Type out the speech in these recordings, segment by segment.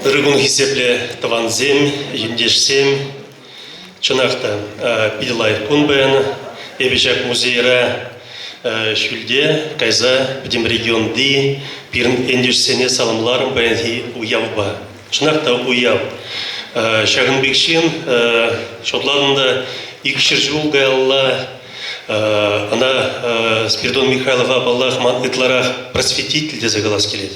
Рыгун хисепле таванзем, ендешсем, чынақта пидилай кунбен, эбежак музейра шүлде, кайза, бідем регионды, пирін ендешсене салымларым бәйінді уявба. Чынақта уяв. Шағын бекшен, шотладында икшір жул гайлла, ана Спиридон Михайлова Баллах ман ытларах просветитель дезе голос келет.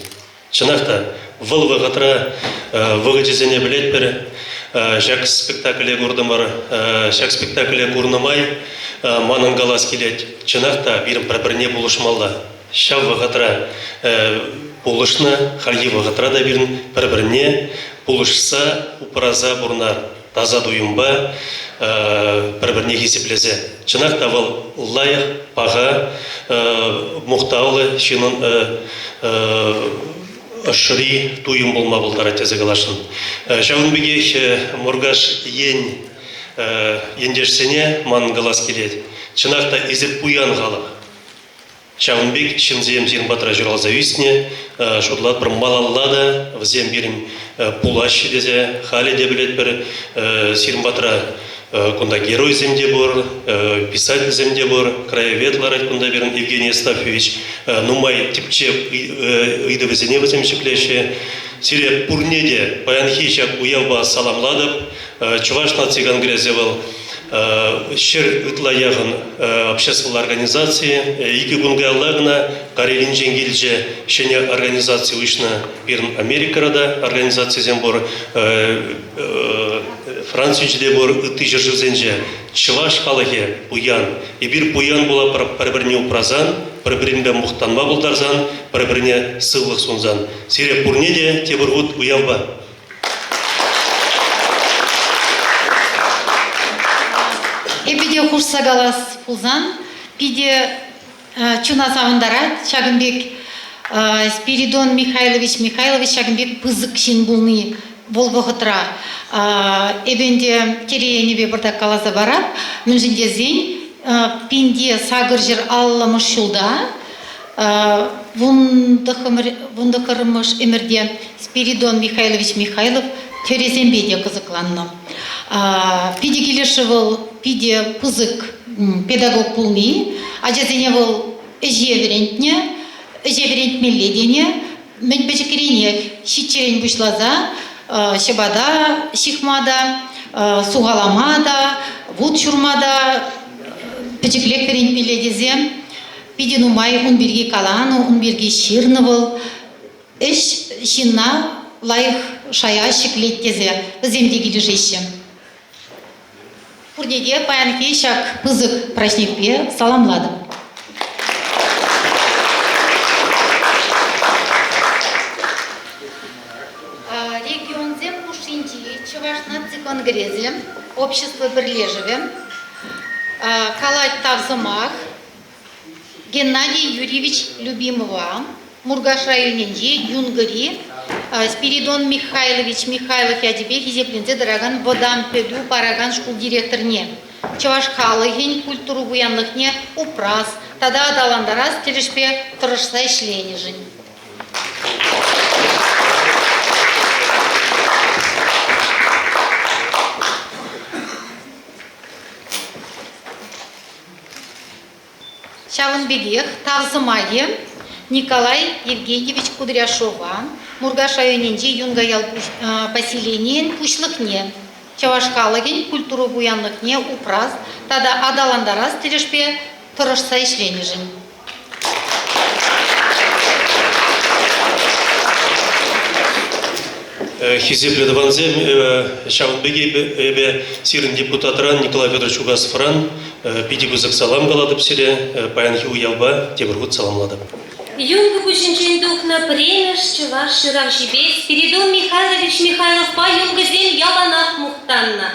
Чынақта, выл вағатра вағытезене білет бір, шақ спектакле көрдімір, шақ спектакле көрнімай, манын голос келет. Чынақта, бірім бір-біріне болышмалла. Шав вағатра болышны, харги вағатра да бірін бір-біріне болышса, упыраза бұрнар. Таза дуюмба, бір-біріне хесеплезе. Чынақта вал лайық, паға, мұқтаулы, шынын шыри туюм болма болдара тезе қалашын. Шауын беге мұргаш ендешсене ман қалас келеді. Чынақта езіп бұян қалық. Шауынбек шынзем зен батыра жүралза үйсіне, шотлат бір малаллада, взем берім пулашы дезе, хали де білет бір сирім батыра кунда герой земде бор, писатель земде бор, краеведлар кунда берін Евгений Астафьевич, нумай типче ыйды візене візем шеклеше, сире пурнеде паянхичак уявба саламладып, чувашна циган грязевал, шер ытла яғын общественной организации, екі күнге аллағына Карелин жеңгелже шене организация ұшына берін Америкарада организация зен бор, Францияде бор ыты жыржызенже чываш халығы бұян. И бір бұян бола бір-біріне ұпразан, бір-бірінде мұқтанма болдарзан, бір-біріне сылық сонзан. Сире пурнеде тебір ғуд уявба. Эпиде хурса галас пулзан, пиде чуна савындарат, Шагынбек Спиридон Михайлович Шагынбек пызык шин булны болбоғытра. Эбенде терейенебе бірді қалаза барап, мүнжінде зен, пинде сағыр жыр алламыш шулда, вундықырмыш емірде Спиридон Михайлов терезен беде қызықланны. Пиде келеші бұл пиде пызык педагог пулны, ажазене бұл жеверентмеледене, мен бәжікеренек шитчерен бұшлаза, шебада, шихмада, суғаламада, вуд шурмада, бәжіклек верентмеледезе, пиде нумай унберге калану, унберге ширны бұл, эш шинна лайық шая шеклеттезе, земде келі жеші. Пурнеде паянке шак пызык прашнекпе саламладым. Регионзем Пушинти, Чувашна Циконгрезе, Общество Берлежеве, Калать Тавзымах, Геннадий Юрьевич Любимова, Мургаш районенде Юнгари, Спиридон Михайлович ядебек изепленде дыраган водан педу параган школ директорне. Чаваш халыгень культуру буянлыхне упрас, тада адаландарас телешпе тұрышса ішлені жын. Шавынбегех Тавзымайы Николай Евгеньевич Кудряшова, Мургаш районенде Юнгаял поселенien пушлықне, Чавашқалыген культуру буянлықне упраз, тада адаландарас телешпе тұрышса ішлені жын. Хизепле даванзем, Шавынбеге эбе сирин депутатран Николай Федорович Угасовран, пиди бызык салам галадып сире, паянхи уявба тебіргут саламладып. Юнга пушинчен духна премеш чуваш шырак жибе Спиридон Михайлов па юнгазен яланах мухтанна.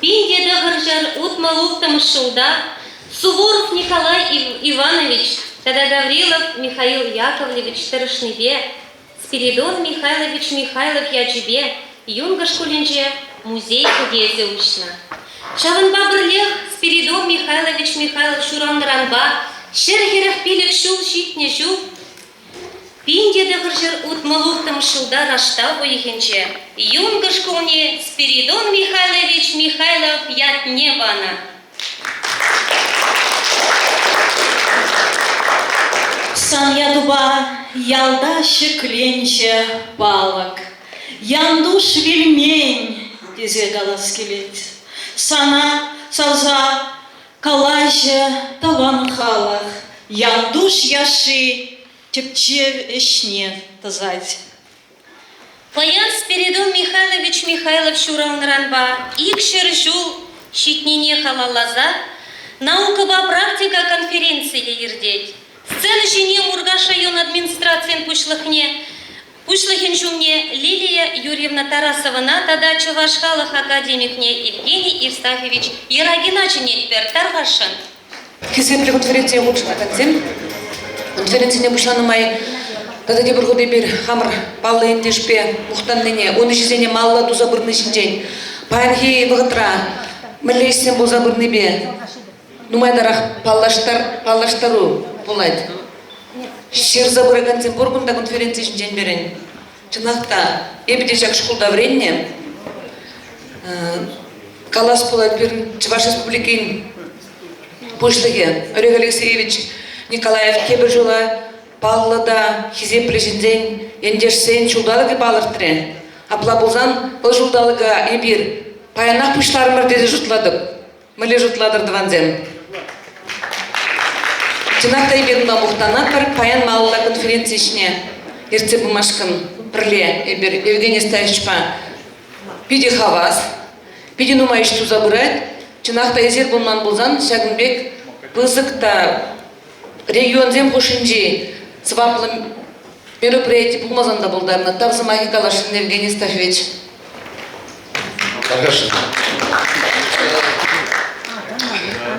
Пинде дагыржар утмалуктам шулда Суворов Николай Иванович, тада Гаврилов Михаил Яковлевич Тарышныбе, Спиридон Михайлов ячибе, юнга школинже музей худезе ушна. Шавынба бірлех Спиридон Михайлов шурандыранба, Шер херах пилек шул шитне жул, Пинде дыгыржыр утмалуктым шулда раштав ойхенче. Юнгышкуне Спиридон Михайлович Михайлов ятне бана. Сан ядуба ялда шекленче палак. Яндуш вельмень дезе галас келет. Сана саза калайше таван халах. Яндуш яши тепчев эшне тазать. Паян Спиридон Михайлович Михайлов шуралныранба, икшер жул щитнине халалаза, наукаба практика конференции ердеть. Сцена жене Мургаша юн администрациен пушлыхен жумне Лилия Юрьевна Тарасовна, тада Чувашхалах академикне Евгений Евстафьевич Ерагиначине Таргашин. Кеземлі конференция лучше атаксем. Конференция бушанымай, тада де бір годы бір хамыр паллы ендешпе, мұқтанныне, оны жезене малла туза бірні жінден. Пайрхи вғытра, мүллесен болза бірні бе. Нумайдарақ паллаштару болайды. Шер забырыганцем боргунда конференция жінден берен. Чынақта, ебеде жак школда вренне, калас болайды бірін Чуваш Республикин Пушлыге, Олег Алексеевич Николаев кебір жола Паллада хизеп плешінден ендешсен шулдалығы балыртыры. Апла болзан бұл шулдалыға ебір паянақ пұштарымыр деді жұтладық. Мүлі жұтладырды ванзем. Чынақта ебердің мұқтанат бір паян малыла конференция ішіне ерце бұмашқын бірле ебір Евгений Ставичпа пиде хавас, пиде нумайыш туза бұрайд. Чынақта езер болман болзан Шагынбек бұзықта регион зем қошынжи сваплы мероприятие болмазанда болдарына тавзымаги калашын Евгений Стафьевич. Хорошо.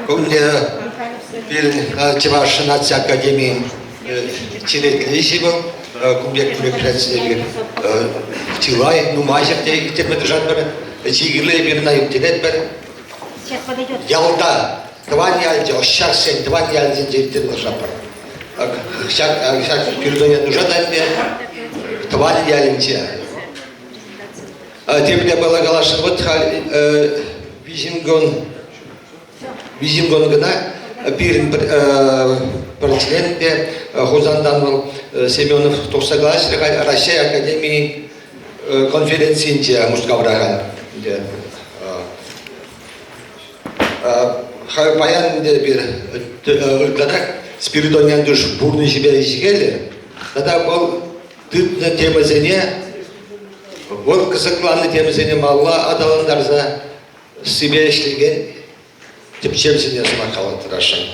Комне bir Чуваш нация академии чилетлейший был, кумбек мероприятие Чилай, Нумайшев те держат бір, Чигирлей бір на юбтилет бір. Ялда, тван ялде, ощар сен, тван ялде дейтін ұшапыр. Шак передоне нужадан бе, тван ялде. Темде была галашын, вот визингон гына, пирин партилен бе, Хузандан был Семенов, то согласен, Россия Академии конференции Мушкавраган. Паян bir ırklara Спиридоньян душ бурны себе изгели, тогда был тыпны темазене, вот кызыкланны темазене малла адаландарза себе ишлеген тепчемсене смакалы тырашын.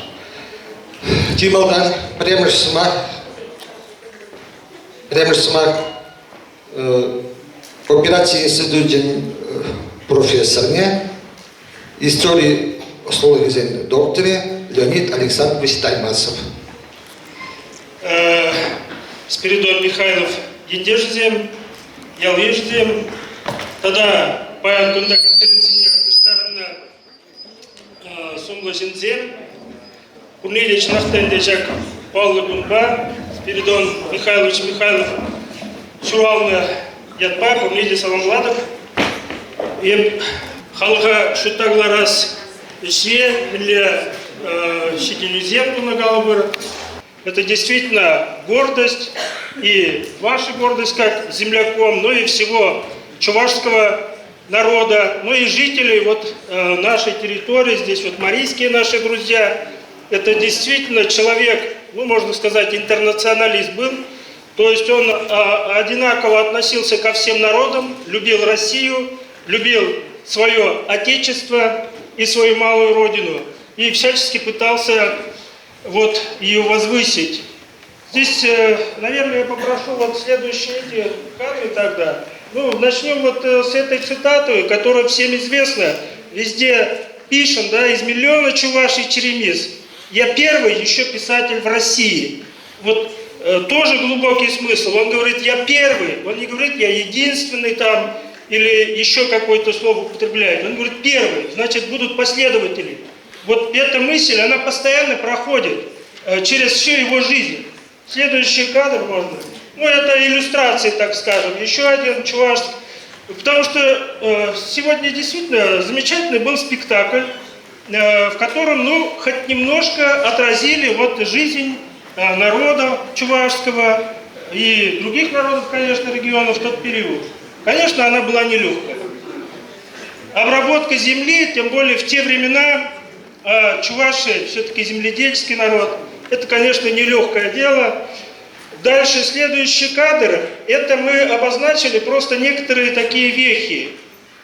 Тималдан премеш смак кооперации институтын профессорне истории слово из докторе Леонид Александрович Таймасов. Спиридон Михайлов ендеждем, ялеждем. Тогда паян тунда конференция кустарына сумла жинзем. Курнилич нахтендежак Павла Гунба, Спиридон Михайлович Михайлов шуралны ятпа, курнили саламладов. И халга шутагларас Ишве для Щекинюзем на Галабыр. Это действительно гордость, и ваша гордость как земляком, но и всего чувашского народа, ну и жителей вот нашей территории, здесь вот марийские наши друзья. Это действительно человек, ну можно сказать, интернационалист был, то есть он одинаково относился ко всем народам, любил Россию, любил свое отечество и свою малую родину, и всячески пытался вот ее возвысить. Здесь, наверное, я попрошу вот следующие эти кадры тогда. Ну, начнем вот с этой цитаты, которая всем известна. Везде пишем, да, из миллиона чувашей черемис. Я первый еще писатель в России. Вот тоже глубокий смысл. Он говорит, я первый. Он не говорит, я единственный там, или еще какое-то слово употребляет. Он говорит, первый, значит, будут последователи. Вот эта мысль, она постоянно проходит через всю его жизнь. Следующий кадр можно. Ну, это иллюстрации, так скажем. Еще один чувашский. Потому что сегодня действительно замечательный был спектакль, в котором, ну, хоть немножко отразили вот жизнь народа чувашского и других народов, конечно, регионов в тот период. Конечно, она была нелегкая. Обработка земли, тем более в те времена, чуваши все-таки земледельческий народ, это, конечно, нелегкое дело. Дальше следующий кадр, это мы обозначили просто некоторые такие вехи,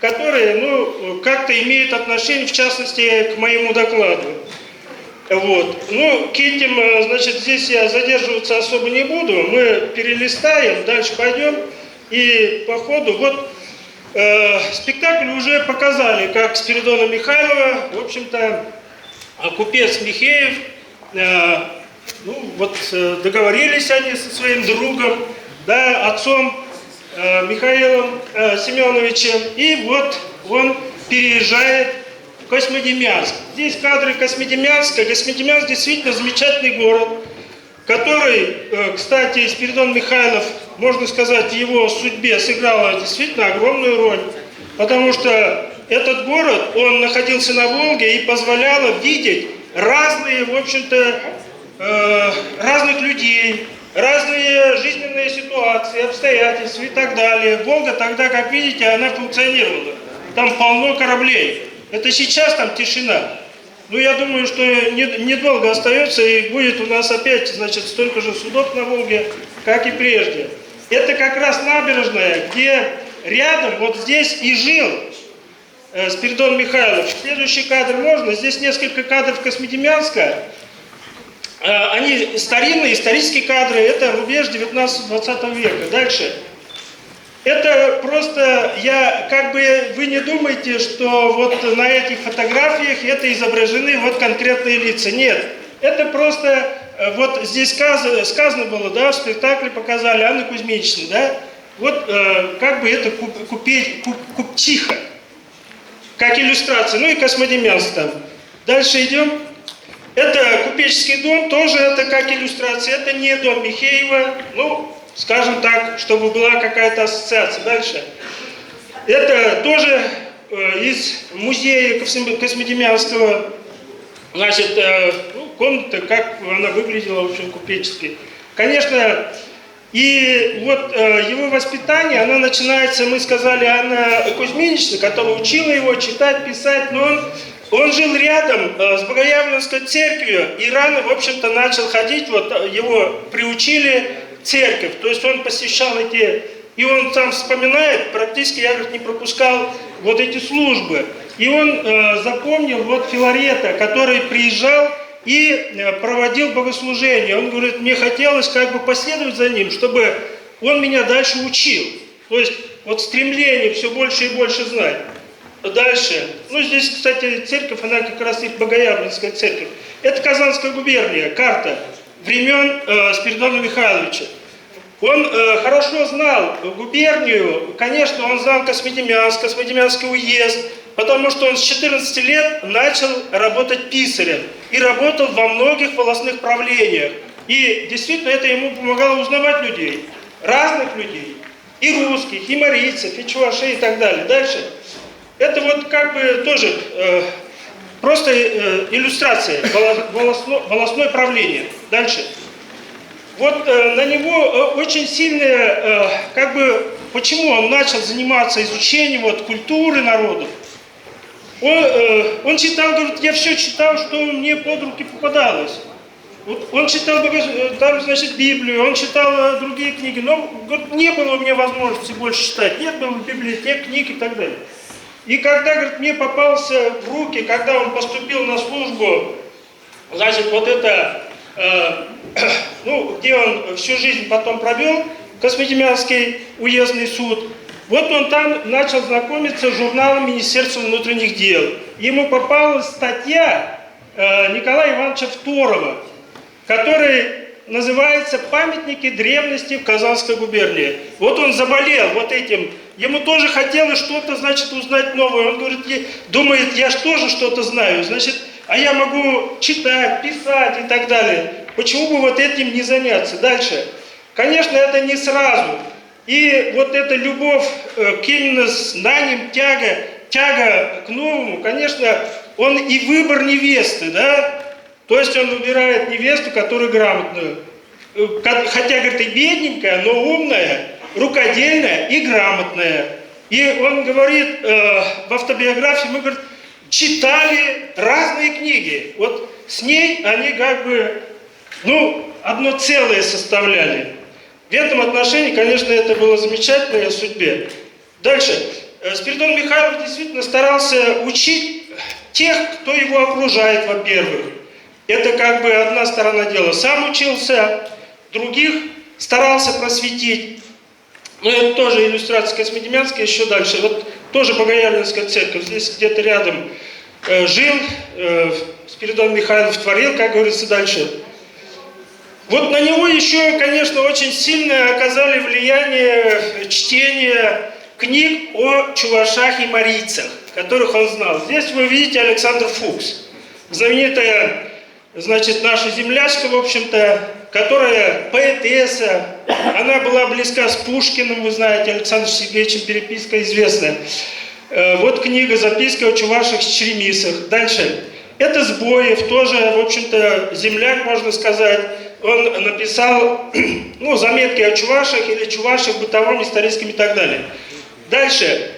которые, ну, как-то имеют отношение, в частности, к моему докладу. Вот. Ну, к этим, значит, здесь я задерживаться особо не буду, мы перелистаем, дальше пойдем, и по ходу, вот, спектакль уже показали, как Спиридона Михайлова, в общем-то, купец Михеев, ну, вот договорились они со своим другом, да, отцом Михаилом Семеновичем, и вот он переезжает в Космодемьянск. Здесь кадры Космодемьянска. Космодемьянск действительно замечательный город, который, кстати, Спиридон Михайлов, можно сказать, в его судьбе сыграл действительно огромную роль, потому что этот город, он находился на Волге и позволял видеть разные, в общем-то, разных людей, разные жизненные ситуации, обстоятельства и так далее. Волга тогда, как видите, она функционировала. Там полно кораблей. Это сейчас там тишина. Но я думаю, что недолго остается и будет у нас опять, значит, столько же судов на Волге, как и прежде. Это как раз набережная, где рядом, вот здесь и жил Спиридон Михайлов. Следующий кадр можно. Здесь несколько кадров Космодемьянска. Они старинные, исторические кадры, это рубеж 19-20 века. Дальше. Это просто, как бы вы не думаете, что вот на этих фотографиях это изображены вот конкретные лица. Нет. Это просто, вот здесь сказано было, да, в спектакле показали Анна Кузьминична, да. Вот как бы это купчиха, как иллюстрация. Ну и Космодемьянск там. Дальше идем. Это купеческий дом, тоже это как иллюстрация, это не дом Михеева, ну, скажем так, чтобы была какая-то ассоциация. Дальше. Это тоже из музея Космодемьянского, значит, комната, как она выглядела, в общем, купечески. Конечно, и вот его воспитание, оно начинается, мы сказали, Анна Кузьминична, которая учила его читать, писать, но он жил рядом с Богоявленской церковью и рано, в общем-то, начал ходить, вот его приучили церковь, то есть он посещал эти, и он сам вспоминает, практически я, говорит, не пропускал вот эти службы. И он запомнил вот Филарета, который приезжал и проводил богослужение. Он говорит, мне хотелось как бы последовать за ним, чтобы он меня дальше учил. То есть вот стремление все больше и больше знать. Дальше. Ну, здесь, кстати, церковь, она как раз и Богоявленская церковь. Это Казанская губерния, карта времен Спиридона Михайловича. Он хорошо знал губернию, конечно, он знал Космодемьянск, Космодемьянский уезд, потому что он с 14 лет начал работать писарем и работал во многих волостных правлениях. И действительно это ему помогало узнавать людей, разных людей, и русских, и марийцев, и чувашей и так далее. Дальше. Это вот как бы тоже просто иллюстрация, волостное правление. Дальше. Вот на него очень сильное, как бы, почему он начал заниматься изучением вот, культуры народов. Он читал, говорит, я все читал, что мне под руки попадалось. Вот он читал там, значит, Библию, он читал другие книги, но говорит, не было у меня возможности больше читать, нет было библиотек, книг и так далее. И когда, говорит, мне попался в руки, когда он поступил на службу, значит, вот это, ну, где он всю жизнь потом провел, Космодемьянский уездный суд, вот он там начал знакомиться с журналом Министерства внутренних дел. Ему попалась статья Николая Ивановича Второва, который называется «Памятники древности в Казанской губернии». Вот он заболел вот этим. Ему тоже хотелось что-то, значит, узнать новое. Он говорит, думает, я же тоже что-то знаю, значит, а я могу читать, писать и так далее. Почему бы вот этим не заняться? Дальше. Конечно, это не сразу. И вот эта любовь к именно знаниям, тяга к новому, конечно, он и выбор невесты, да, то есть он выбирает невесту, которая грамотная, хотя, говорит, и бедненькая, но умная, рукодельная и грамотная. И он говорит в автобиографии, мы, говорит, читали разные книги, вот с ней они как бы, ну, одно целое составляли. В этом отношении, конечно, это было замечательно в судьбе. Дальше. Спиридон Михайлов действительно старался учить тех, кто его окружает, во-первых. Это как бы одна сторона дела. Сам учился, других старался просветить. Но это тоже иллюстрация Космодемьянская, еще дальше. Вот тоже Богоявленская церковь, здесь где-то рядом жил, Спиридон Михайлов творил, как говорится, дальше. Вот на него еще, конечно, очень сильно оказали влияние чтения книг о чувашах и марийцах, которых он знал. Здесь вы видите Александр Фукс, знаменитая, значит, наша землячка, в общем-то, которая поэтесса, она была близка с Пушкиным, вы знаете, Александром Сергеевичем переписка известная. Вот книга «Записки о чувашах с черемисах». Дальше. Это Сбоев, тоже, в общем-то, земляк, можно сказать. Он написал, ну, заметки о чувашах или чувашах в бытовом, историческом и так далее. Дальше.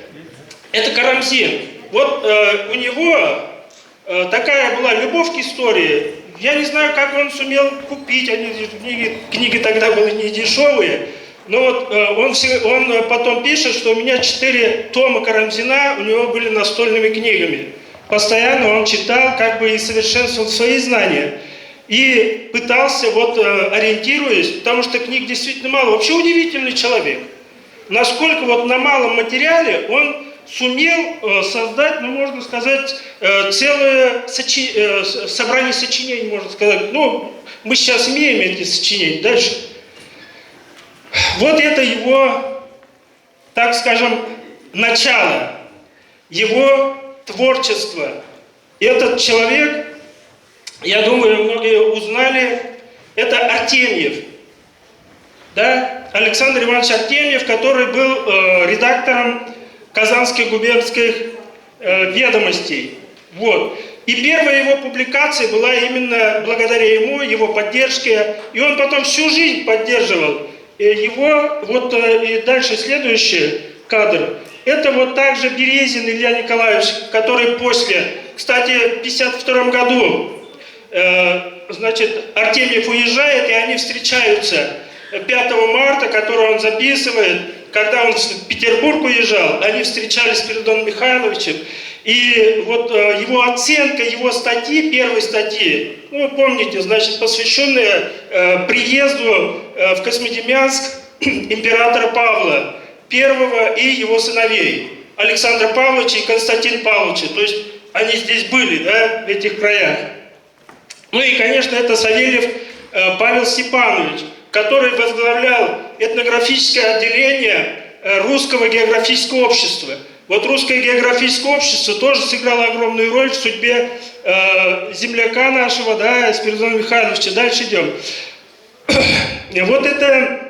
Это Карамзин. Вот у него такая была любовь к истории. Я не знаю, как он сумел купить. Книги тогда были не дешевые. Но вот он потом пишет, что у меня 4 тома Карамзина у него были настольными книгами. Постоянно он читал, как бы и совершенствовал свои знания. И пытался, вот ориентируясь, потому что книг действительно мало. Вообще удивительный человек. Насколько вот на малом материале он сумел создать, ну, можно сказать, целое собрание сочинений, можно сказать. Ну, мы сейчас имеем эти сочинения. Дальше. Вот это его, так скажем, начало, его творчество. И этот человек, я думаю, многие узнали, это Артемьев. Да? Александр Иванович Артемьев, который был редактором Казанских губернских ведомостей. Вот. И первая его публикация была именно благодаря ему, его поддержке. И он потом всю жизнь поддерживал его. Вот и дальше следующий кадр. Это вот также Березин Илья Николаевич, который после, кстати, в 1952 году, значит, Артемьев уезжает, и они встречаются 5 марта, который он записывает, когда он в Петербург уезжал, они встречались с Спиридоном Михайловичем, и вот его оценка, его статьи, первой статьи, ну, вы помните, значит, посвященная приезду в Космодемьянск императора Павла I и его сыновей, Александра Павловича и Константина Павловича, то есть они здесь были, да, в этих краях. Ну и, конечно, это Савельев Павел Степанович, который возглавлял этнографическое отделение Русского географического общества. Вот Русское географическое общество тоже сыграло огромную роль в судьбе земляка нашего, да, Спиридона Михайловича. Дальше идем. Вот это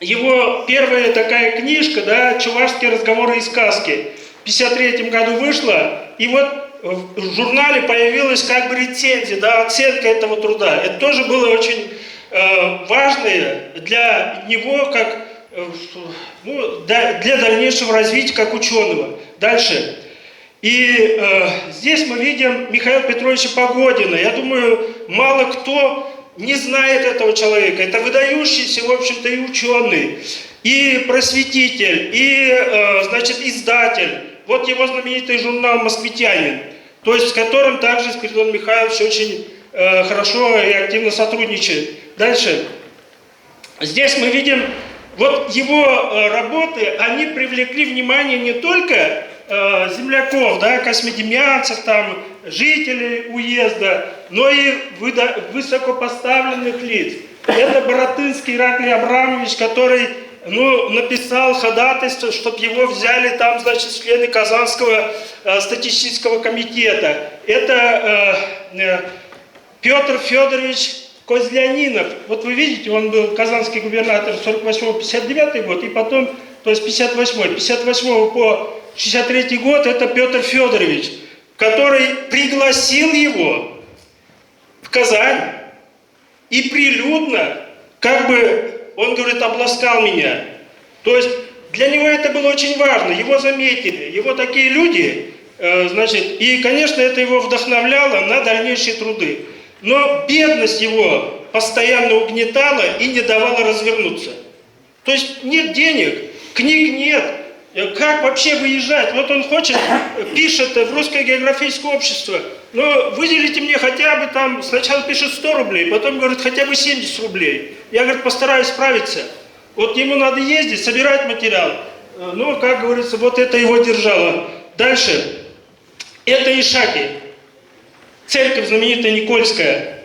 его первая такая книжка, да, «Чувашские разговоры и сказки». В 1953 году вышла, и вот в журнале появилась как бы рецензия, да, оценка этого труда. Это тоже было очень важное для него, как, ну, для дальнейшего развития как ученого. Дальше. И здесь мы видим Михаила Петровича Погодина. Я думаю, мало кто не знает этого человека. Это выдающийся, в общем-то, и ученый, и просветитель, и, значит, издатель. Вот его знаменитый журнал «Москвитянин», то есть с которым также Спиридон Михайлович очень хорошо и активно сотрудничает. Дальше. Здесь мы видим, вот его работы, они привлекли внимание не только земляков, да, космодемьянцев, там, жителей уезда, но и высокопоставленных лиц. Это Боротынский Ираклий Абрамович, который, ну, написал ходатайство, чтобы его взяли там, значит, члены Казанского статистического комитета. Это Петр Федорович Козлянинов, вот вы видите, он был казанский губернатор 48-59 год, и потом, то есть 58 по 63 год, это Петр Федорович, который пригласил его в Казань и прилюдно, как бы, он говорит, обласкал меня. То есть для него это было очень важно, его заметили, его такие люди, значит, и, конечно, это его вдохновляло на дальнейшие труды. Но бедность его постоянно угнетала и не давала развернуться. То есть нет денег, книг нет. Как вообще выезжать? Вот он хочет, пишет в Русское географическое общество, но выделите мне хотя бы там, сначала пишет 100 рублей, потом говорит хотя бы 70 рублей. Я, говорит, постараюсь справиться. Вот ему надо ездить, собирать материал. Ну, как говорится, вот это его держало. Дальше. Это Ишаки. Церковь знаменитая Никольская.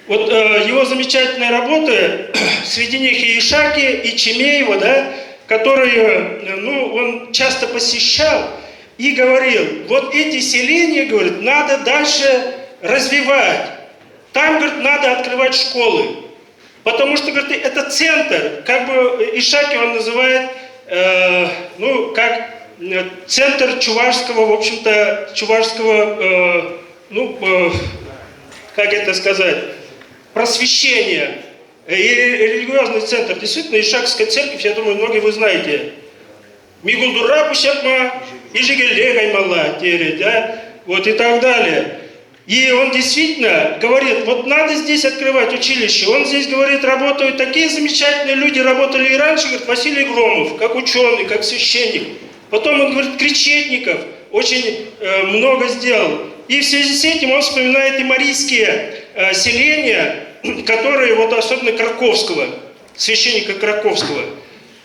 Вот его замечательные работы, среди них и Ишаки, и Чемеева, да, которые, ну, он часто посещал и говорил, вот эти селения, говорит, надо дальше развивать. Там, говорит, надо открывать школы. Потому что, говорит, это центр, как бы Ишаки он называет, ну, как центр чувашского, в общем-то, чувашского, как это сказать, просвещения. И религиозный центр. Действительно, Ишакская церковь, я думаю, многие вы знаете. Мигулдура Пущакма, Ижигелегай Мала, да, вот и так далее. И он действительно говорит, вот надо здесь открывать училище. Он здесь, говорит, работают такие замечательные люди, работали и раньше, говорит, Василий Громов, как ученый, как священник. Потом он, говорит, Кречетников очень много сделал. И в связи с этим он вспоминает и марийские селения, которые, вот особенно Краковского, священника Краковского.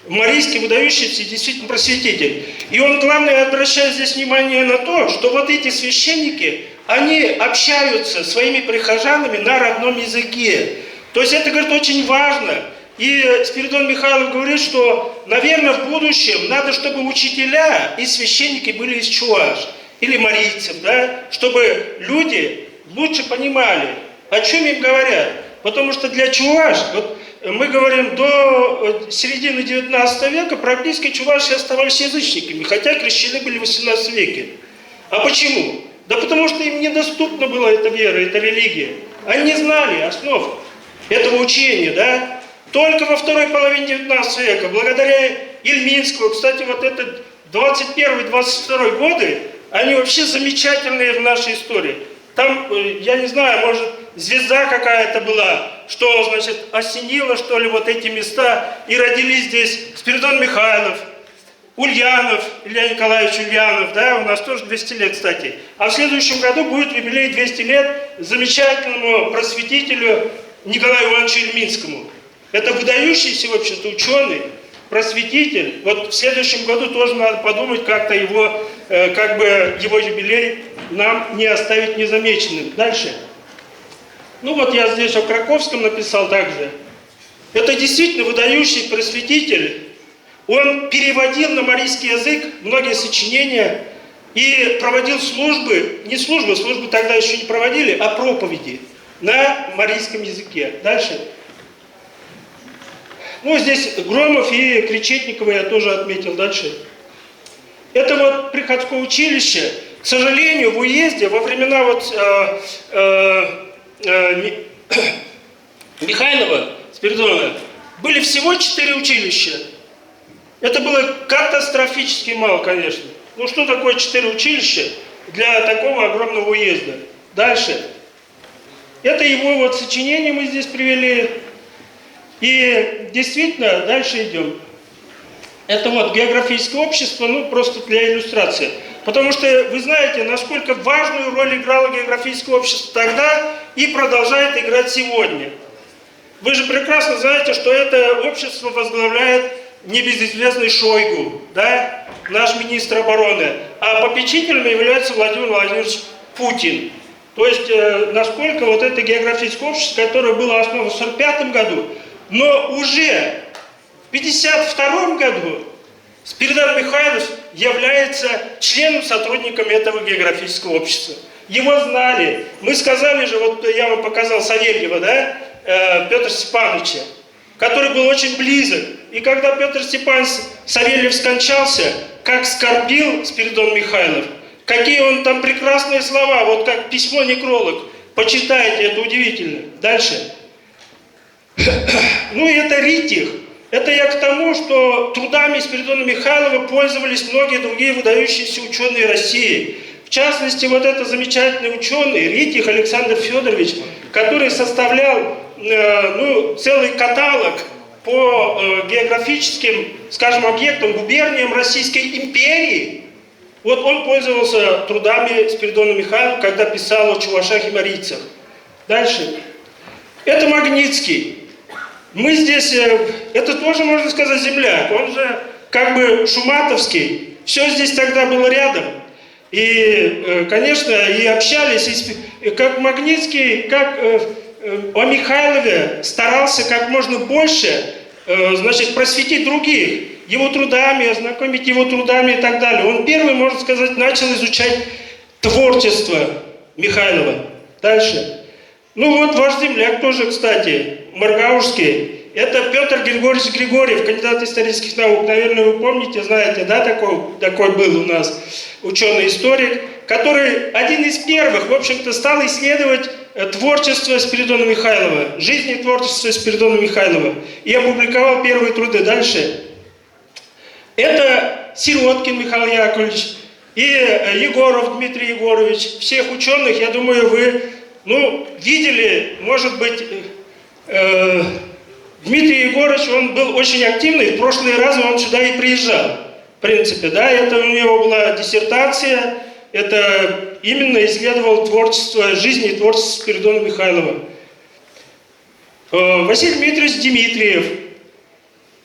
Марийский выдающийся действительно просветитель. И он, главное, обращает здесь внимание на то, что вот эти священники, они общаются со своими прихожанами на родном языке. То есть это, говорит, очень важно. И Спиридон Михайлов говорит, что, наверное, в будущем надо, чтобы учителя и священники были из чуваш или марийцев, да, чтобы люди лучше понимали, о чем им говорят. Потому что для чуваш, вот мы говорим, до середины 19 века практически чуваши оставались язычниками, хотя крещены были в 18 веке. А почему? Да потому что им недоступна была эта вера, эта религия. Они не знали основ этого учения, да? Только во второй половине 19 века, благодаря Ильминскому, кстати, вот этот 21-22 годы, они вообще замечательные в нашей истории. Там, я не знаю, может, звезда какая-то была, что, значит, осенило, что ли, вот эти места, и родились здесь Спиридон Михайлов, Ульянов, Илья Николаевич Ульянов, да, у нас тоже 200 лет, кстати. А в следующем году будет юбилей 200 лет замечательному просветителю Николаю Ивановичу Ильминскому. Это выдающийся, в общем-то, ученый, просветитель. Вот в следующем году тоже надо подумать, как-то его, как бы его юбилей нам не оставить незамеченным. Дальше. Ну вот я здесь о Краковском написал также. Это действительно выдающий просветитель. Он переводил на марийский язык многие сочинения и проводил службы, не службы, службы тогда еще не проводили, а проповеди на марийском языке. Дальше. Ну, здесь Громов и Кречетникова я тоже отметил. Дальше. Это вот приходское училище. К сожалению, в уезде во времена вот Михайлова, Спиридонова, были всего 4 училища. Это было катастрофически мало, конечно. Ну, что такое 4 училища для такого огромного уезда? Дальше. Это его вот сочинение мы здесь привели. И действительно, дальше идем. Это вот географическое общество, ну, просто для иллюстрации. Потому что вы знаете, насколько важную роль играло географическое общество тогда и продолжает играть сегодня. Вы же прекрасно знаете, что это общество возглавляет небезызвестный Шойгу, да, наш министр обороны, а попечителем является Владимир Владимирович Путин. То есть, насколько вот это географическое общество, которое было основано в 1945 году, но уже в 1952 году Спиридон Михайлов является членом, сотрудником этого географического общества. Его знали. Мы сказали же, вот я вам показал Савельева, да? Петра Степановича, который был очень близок. И когда Петр Степанович Савельев скончался, как скорбил Спиридон Михайлов, какие он там прекрасные слова, вот как письмо некролог. Почитайте, это удивительно. Дальше. Ну и это ритих. Это я к тому, что трудами Спиридона Михайлова пользовались многие другие выдающиеся ученые России. В частности, вот этот замечательный ученый Ритих Александр Федорович, который составлял целый каталог по географическим, скажем, объектам, губерниям Российской империи. Вот он пользовался трудами Спиридона Михайлова, когда писал о чувашах и марийцах. Дальше. Это Магнитский. Мы здесь, это тоже, можно сказать, земляк. Он же как бы шуматовский. Все здесь тогда было рядом. И, конечно, и общались, и как Магнитский, как о Михайлове старался как можно больше, значит, просветить других, его трудами, ознакомить его трудами и так далее. Он первый, можно сказать, начал изучать творчество Михайлова. Дальше. Ну вот ваш земляк тоже, кстати, Маргаушский. Это Петр Григорьевич Григорьев, кандидат исторических наук. Наверное, вы помните, знаете, да, такой был у нас ученый-историк, который один из первых, в общем-то, стал исследовать творчество Спиридона Михайлова, жизнь и творчество Спиридона Михайлова, и опубликовал первые труды. Дальше. Это Сироткин Михаил Яковлевич и Егоров Дмитрий Егорович. Всех ученых, я думаю, вы видели, может быть, Дмитрий Егорович, он был очень активный, в прошлые разы он сюда и приезжал. В принципе, да, это у него была диссертация, это именно исследовал творчество, жизнь и творчество Спиридона Михайлова. Василий Дмитриевич Дмитриев,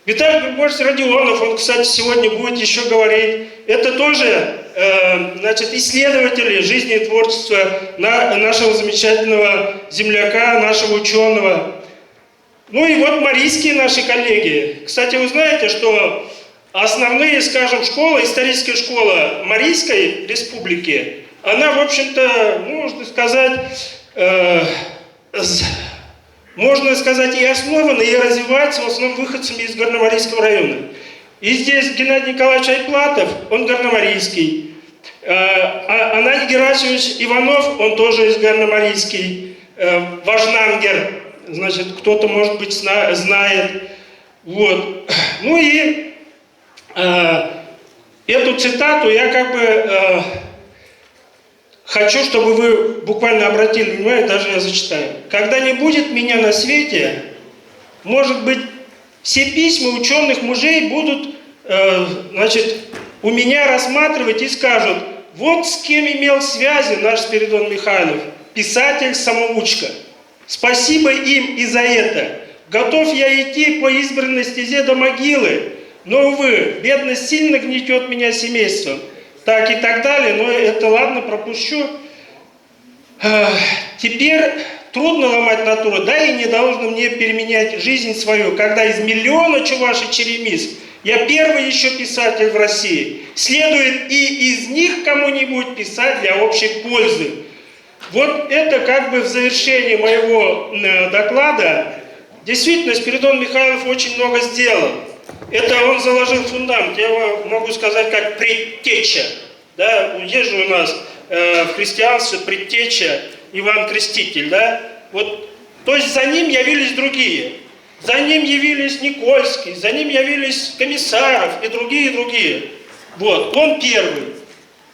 Виталий Григорьевич Родионов, он, кстати, сегодня будет еще говорить, это тоже, значит, исследователи жизни и творчества нашего замечательного земляка, нашего ученого. Ну и вот марийские наши коллеги. Кстати, вы знаете, что основные, скажем, школы, историческая школа Марийской республики, она, в общем-то, можно сказать, и основана, и развивается в основном выходцами из Горномарийского района. И здесь Геннадий Николаевич Айплатов, он горномарийский. Анатолий Герасимович Иванов, он тоже из Горномарийский. Важнангер, значит, кто-то, может быть, знает. Вот. Ну и эту цитату я как бы хочу, чтобы вы буквально обратили внимание, даже я зачитаю. «Когда не будет меня на свете, может быть, все письма ученых мужей будут, значит, у меня рассматривать и скажут, вот с кем имел связи наш Спиридон Михайлов, писатель-самоучка. Спасибо им и за это. Готов я идти по избранной стезе до могилы, но, увы, бедность сильно гнетет меня семейством». Так и так далее, но это ладно, пропущу. Теперь трудно ломать натуру, да и не должно мне переменять жизнь свою, когда из миллиона чуваш и черемис я первый еще писатель в России. Следует и из них кому-нибудь писать для общей пользы. Вот это как бы в завершении моего доклада. Действительно, Спиридон Михайлов очень много сделал. Это он заложил фундамент, я могу сказать, как предтеча. Да? Есть же у нас в христианстве предтеча Иван Креститель. Да? Вот, то есть за ним явились другие. За ним явились Никольский, за ним явились Комиссаров и другие. Вот, он первый.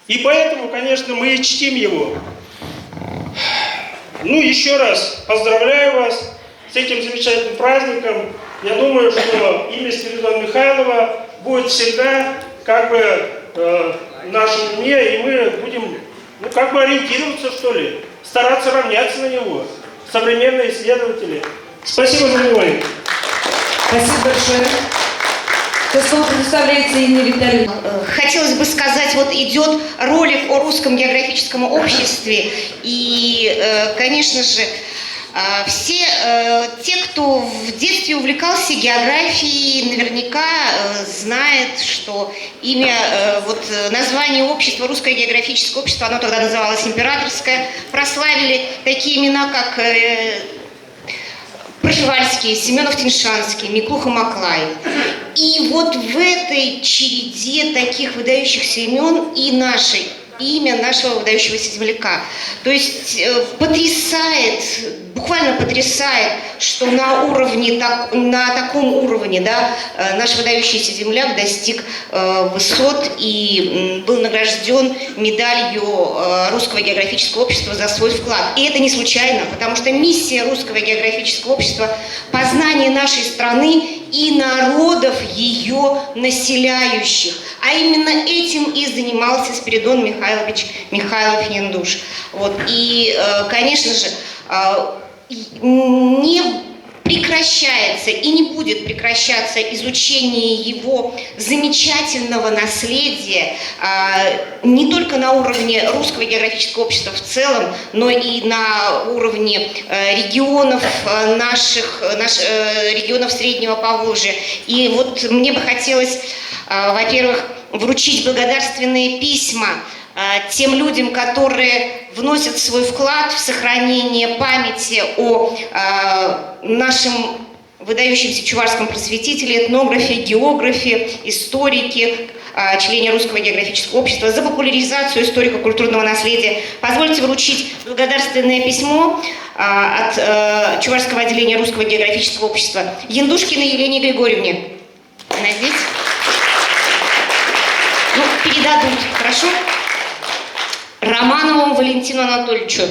И поэтому, конечно, мы и чтим его. Ну, еще раз поздравляю вас с этим замечательным праздником. Я думаю, что имя Спиридона Михайлова будет всегда как бы в нашем уме, и мы будем, как бы ориентироваться, что ли, стараться равняться на него, современные исследователи. Спасибо за внимание. Спасибо большое. Сейчас слово предоставляется Инне Витальевне. Хотелось бы сказать, вот идет ролик о русском географическом обществе, и, конечно же, все те, кто в детстве увлекался географией, наверняка знают, что имя, название общества, Русское географическое общество, оно тогда называлось Императорское, прославили такие имена, как Скрипальский, Семенов-Тиншанский, Миклуха-Маклай. И вот в этой череде таких выдающихся имен и имя нашего выдающегося земляка. То есть потрясает, буквально потрясает, что на таком уровне, да, наш выдающийся земляк достиг высот и был награжден медалью Русского географического общества за свой вклад. И это не случайно, потому что миссия Русского географического общества – познание нашей страны и народов ее населяющих. А именно этим и занимался Спиридон Михайлович Михайлов-Яндуш. Вот. И, конечно же, не прекращается и не будет прекращаться изучение его замечательного наследия не только на уровне Русского географического общества в целом, но и на уровне регионов регионов Среднего Поволжья. И вот мне бы хотелось, во-первых, вручить благодарственные письма тем людям, которые вносят свой вклад в сохранение памяти о нашем выдающемся чувашском просветителе, этнографе, географе, историке, члене Русского географического общества, за популяризацию историко-культурного наследия. Позвольте вручить благодарственное письмо от Чувашского отделения Русского географического общества Яндушкиной Елене Григорьевне. Она здесь? Ну, передадут, хорошо? Романовому Валентину Анатольевичу.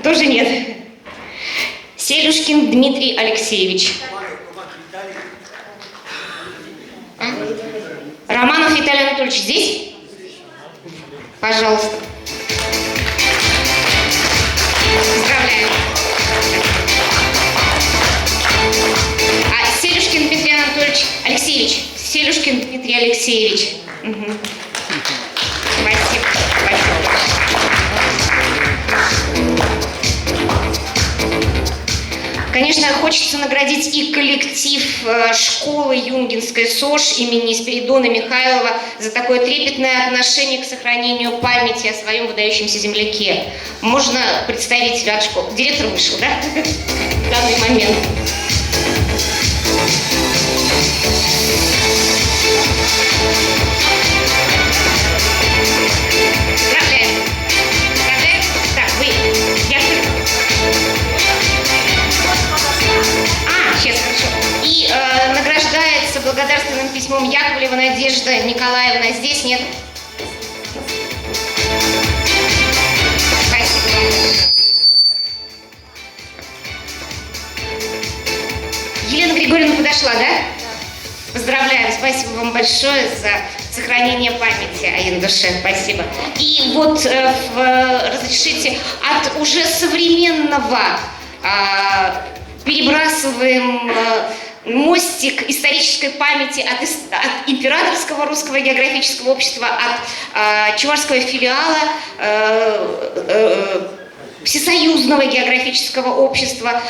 Тоже нет. Селюшкин Дмитрий Алексеевич. Романов Виталий Анатольевич здесь? Пожалуйста. Поздравляю. Селюшкин Дмитрий Анатольевич Алексеевич. Селюшкин Дмитрий Алексеевич. Угу. Спасибо. Конечно, хочется наградить и коллектив школы Юнгинской СОЖ имени Спиридона Михайлова за такое трепетное отношение к сохранению памяти о своем выдающемся земляке. Можно представителя от школы? Директор вышел, да? В данный момент. Поздравляем. Поздравляем. Так, вы. Я сейчас хорошо. И награждается благодарственным письмом Яковлева Надежда Николаевна. Здесь нет? Спасибо вам большое. Елена Григорьевна подошла, да? Поздравляем, спасибо вам большое за сохранение памяти о Яндуше, спасибо. И вот разрешите от уже современного перебрасываем мостик исторической памяти от Императорского Русского географического общества, от чувашского филиала Всесоюзного географического общества,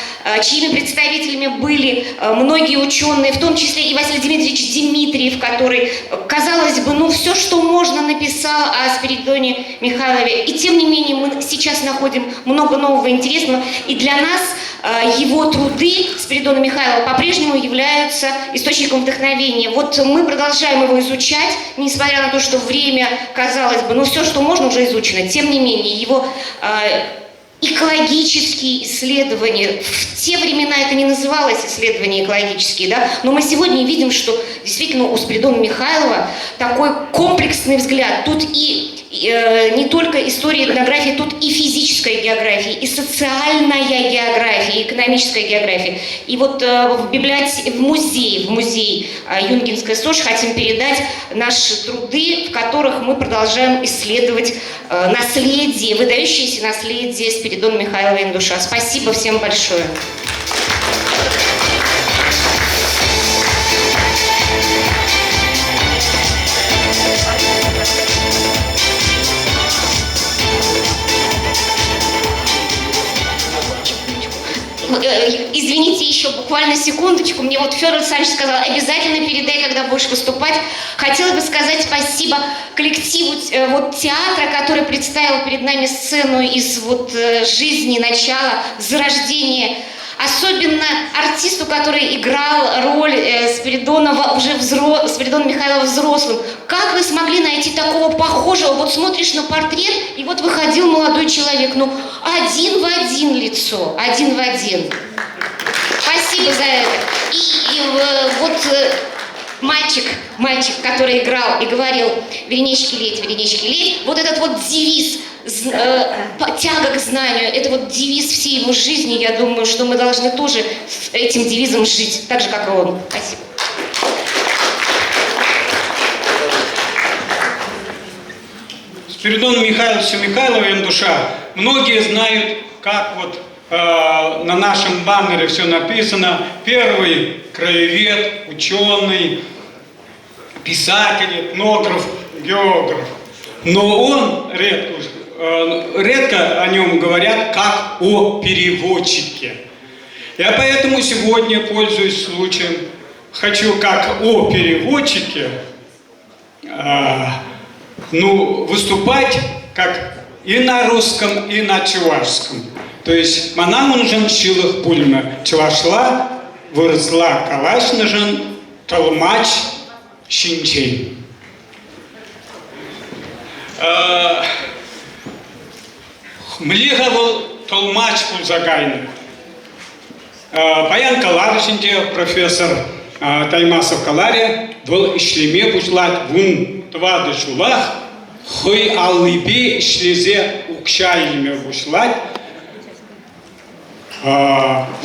чьими представителями были многие ученые, в том числе и Василий Дмитриевич Дмитриев, который, казалось бы, ну все, что можно, написал о Спиридоне Михайлове. И тем не менее мы сейчас находим много нового интересного, и для нас его труды Спиридона Михайлова по-прежнему являются источником вдохновения. Вот мы продолжаем его изучать, несмотря на то, что время, казалось бы, ну все, что можно, уже изучено. Тем не менее, его экологические исследования, в те времена это не называлось исследования экологические, да, но мы сегодня видим, что действительно у Спиридона Михайлова такой комплексный взгляд. Тут и не только история этнографии, тут и физическая география, и социальная география, и экономическая география. И вот в музей Юнгинской СОЖ хотим передать наши труды, в которых мы продолжаем исследовать наследие, выдающееся наследие Спиридона Михайлова Яндуша. Спасибо всем большое. Извините, еще буквально секундочку. Мне вот Федор Александрович сказал, обязательно передай, когда будешь выступать. Хотела бы сказать спасибо коллективу театра, который представил перед нами сцену из жизни, начала, зарождения особенно артисту, который играл роль Спиридонова Спиридона Михайлова взрослым. Как вы смогли найти такого похожего? Вот смотришь на портрет, и вот выходил молодой человек, ну, один в один лицо, один в один. Спасибо за это. Мальчик, который играл и говорил «Веренички леть», вот этот вот девиз, тяга к знанию, это вот девиз всей его жизни. Я думаю, что мы должны тоже с этим девизом жить, так же, как и он. Спасибо. Спиридон Михайлович Михайлов, Яндуша, многие знают, как вот на нашем баннере все написано: первый краевед, ученый, писатель, этнограф, географ. Но он редко о нем говорят как о переводчике. Я поэтому сегодня, пользуясь случаем, хочу как о переводчике выступать как и на русском, и на чувашском. То есть манам нужен шилых пульма чувашла, выросла калаш нужен, толмач шинчей. Млигавал толмач пулзагайны. Паян Каларышинде профессор Таймасов Каларе был ишлеме бушлат вун твады шулах хой аллыбе ишлезе укшайлеме бушлат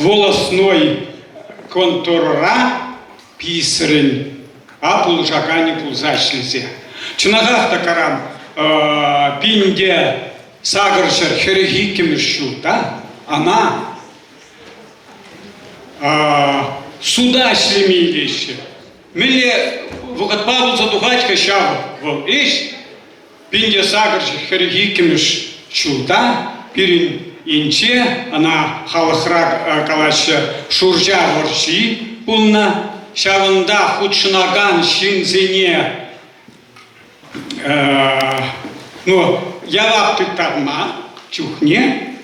волосной контурра писарень а пулжакани пулзашлезе. Чунагах такарам пинде сагаршер херги кемершу, да? Она суда шлемилище. Миле вогат Павел задухачка шав вол иш пинде сагаршер херги кемершу, да? Пирин инче она халахрак калаша шуржа ворчи пулна шаванда худшнаган шинзине явап ты тарма чухне,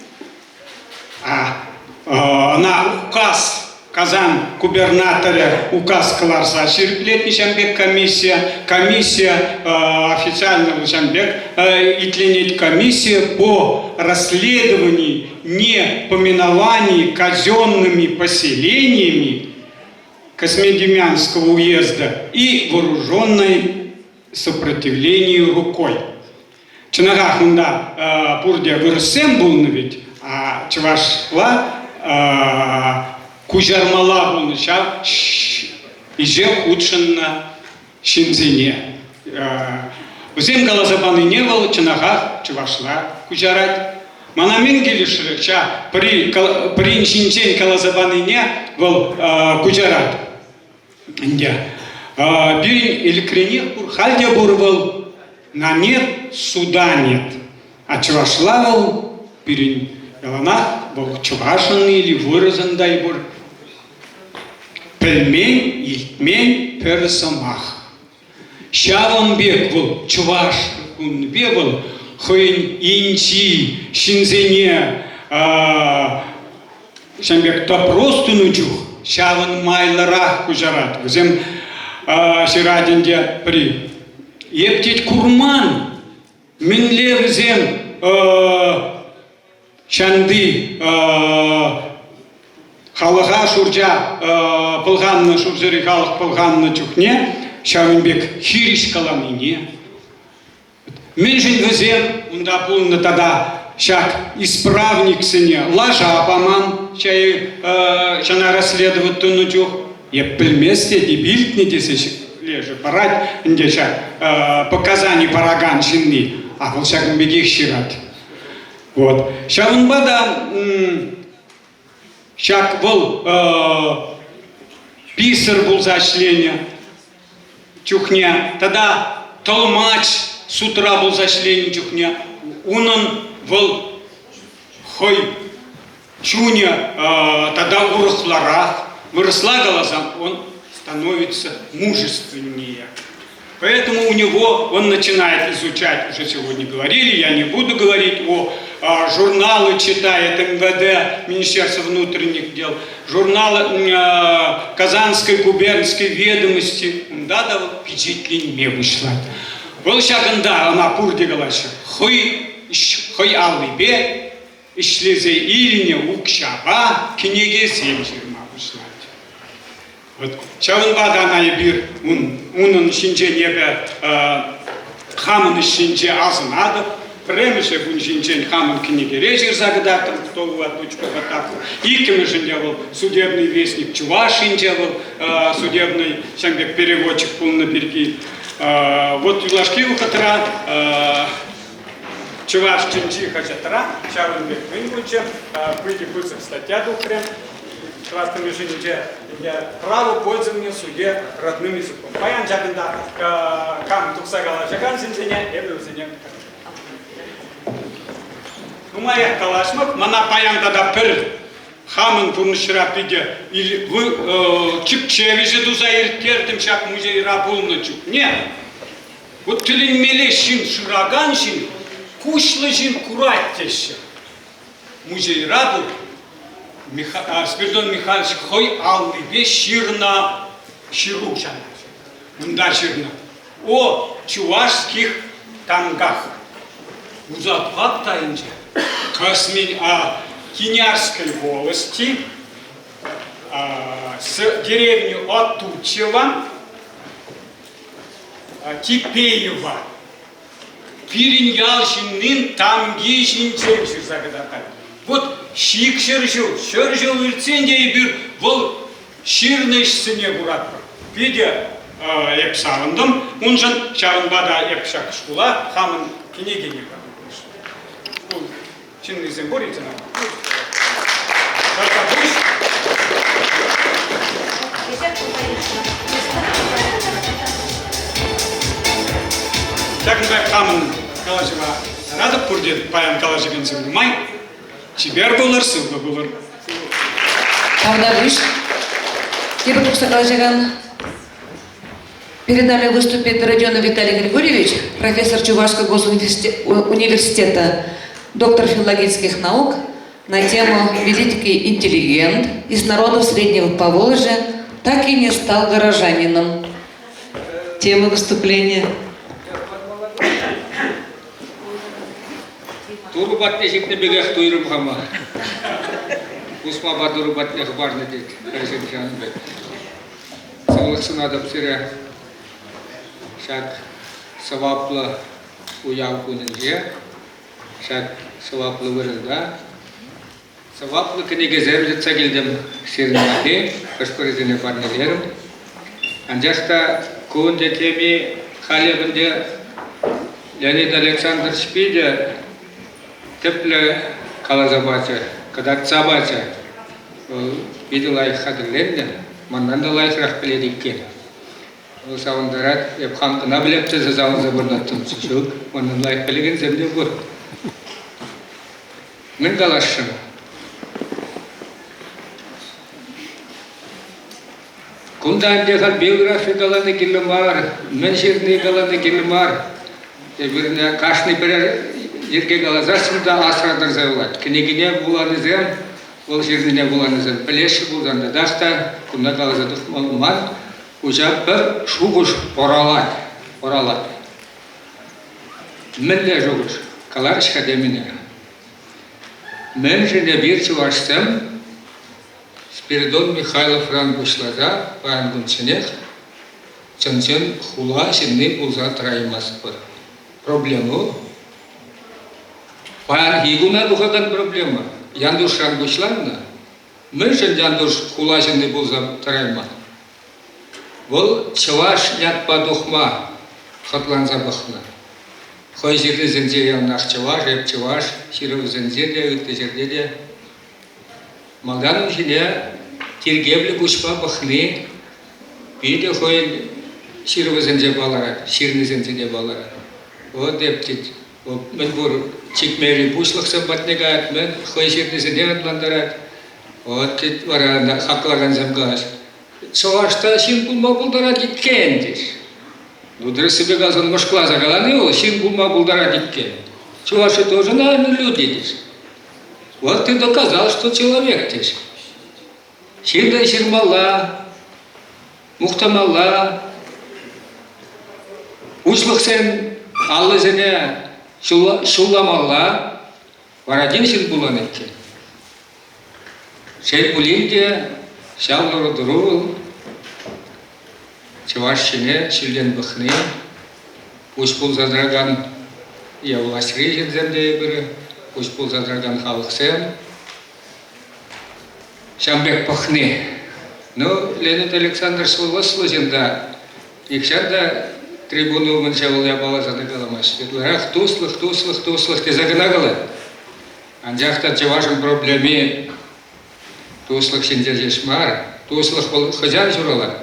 на указ Казан губернатора указ Каларса Ширплет Нишамбек комиссия официально Нишамбек и комиссия по расследованию непоминований казенными поселениями Космодемьянского уезда и вооруженной сопротивлению рукой. Чынагах мында пурдя вырыссем булны ведь, а чувашла кужармала булны шав иже худшенна шинзине. Узем галазабаны не было, чынагах чувашла кужарать. Манамин гелишры ша при шинчен галазабаны не был кужарать. Бирин или кренех бур, хальдя бур был, на нет суда нет. А чувашлавал бирин яланах был чувашанный или выразан дай бур. Пельмень, ильтмень, персамах. Шаван бег был, чуваш он бег был, хуин инчи, шинзене, шамбек то просто нучух. Шаван майларах кужарат. Взем ширадинде при. Ептить курман. Минле взем чанды халаха шурджа пылганна шурджери халах пылганна чухне. Шаванбек хириш каламине. Минжин взем унда пулна тада. Шак исправник сыне лажа апаман, шана расследовать тунучух, я пельместе дебильт не десящих лежа, парать, где шак показаний параган шинни, а вот шагом бегих щирать. Вот. Шавун бада, шак был писар был зашление, чухня, тогда толмач с утра был зашление чухня, унон был хой чуня тогда урахларах, выросла глазам, он становится мужественнее. Поэтому у него он начинает изучать, уже сегодня говорили, я не буду говорить о журналы читает МВД, Министерство внутренних дел, журналы Казанской губернской ведомости, да, вот впечатление вышло. Был шагында ана пурдигалаша, хой аллыбе, ишлезе илине укшаба, кенеге семжирма вышло. Вот чавынбада ана бир, унын шинже небе, хамын шинже азынады, премеше бун шинжен хамын кенеге режир загадатым, кто в отучку батаку. Икими шинже был судебный вестник Чуваш шинже был, судебный шангек переводчик полный береги. Вот юлашки ухатра, Чуваш чинчи хачатра, чавынбек вынвуче, пыти пыцев статья духрем. Красным режиме право пользования в суде родным языком. Паян жагында кам туксагала жаган синсене, эбрюзене. Умая калашмак, мана паян да пир хамын пурнышрапиде или вы чипчевиже дузаиртердим шак музей рабулны чук. Нет. Вот тилинмеле шин шураган шин, кушлы шин кураттеше. Музей рабул Спиридон Михайлович хой аллыбе ширна ширу жанар. Мында ширна. О чувашских тангах. Узатвак тайынче. Космин Кинярской волости с деревни Отучева, Кипеева. Пириньялшинын тамгишин чемшир загадатар. Вот шик шержу ирценде бир вол ширнешсине бурат. Видя епсарындым, унжан чарынбада епшак шкула хамын кенегене бар. Чиннизен боритина. Чакынбай хамын калажыга радып пурден паян калажыгын сыгылмай. Чибер болар, сылба болар. Тавдавыш. Теперь Калажаган. Перед нами выступит Родионов Виталий Григорьевич, профессор Чувашского госуниверситета, доктор филологических наук, на тему «Великий интеллигент из народов Среднего Поволжья так и не стал горожанином». Тема выступления. Турбат нешикне бегах туйрым хама. Усма бадурбат нех барны дит. Кажен жанбек. Сылыксын адап сире. Шак саваплы уяв күнінже. Шак саваплы вырылда. Саваплы кенеге зәрбетса келдім сирнады. Кашкорезіне барнелерім. Анжақта көңде теми халебінде Леонид Александрович Пидя тепле калазабача, когда цабача, видел лайх хадерленде, маннан да лайх рахпеледиккен. Ол савандарат, епхан кына билепте зазалын забырнаттым чучук, маннан лайх пелеген земде бур. Мен галашшым. Кундан дехал биография галаны килимар, мен ширни галаны килимар, бирне кашны берер Ерге галазасында асырадар зайлат. Кенегіне буланызем, ол жеріне буланызем. Білеші бұлданда дақта, күнда галазадық малымат, ұжап бір шуғыш оралат. Мінле жоғыш, калар шқадеміне. Мен жіне бір чувашсам, Спиридон Михайлов ран бұшлаза, баян күншінех, чынчын хула жінні бұлза тұраймас бір. Проблему Паян хигуна духаган проблема. Яндуш рангушланна. Мышен яндуш хулаженный был за тарайма. Вол чаваш нят падухма хатлан забахна. Хой жирны зензе яннах чаваш, еп чаваш, широв зензе де, үтте жерде де. Малдан жине тиргеблі бушпа бахны. Биде хой широв зензе баларат, ширны зензе де баларат. Вот дептит. Мен бур чикмери бушлыкса батнегат, мен хой жерде зене атландарат. Вот тит варанда хаклаган замгаш. Чавашта шин булма булдара диккен деш. Дудыры себе газон Москва загаланы ол шин булма булдара диккен. Чуваши тоже, наверное, люди здесь. Вот ты доказал, что человек здесь. Ширда Ширмала, Мухтамала, Ушлықсен, Аллазене, Шулламала, Варадин Ширбулан еткен. Шербулинде, Шавлару Дурул, Чувашчине, Шилден Бахне, Ушпул задраган Явласри жерденде бірі, Ушпул задраган Халықсен, Шамбек Пахне. Ну, Леонид Александр Сволослузинда, Икшанда трибуну Манчавалия бала задыгаламаш. Ах, туслых, те загнагалы. Анжақта Чувашын проблеме туслых сендержешмар, туслых бол хыжан журала.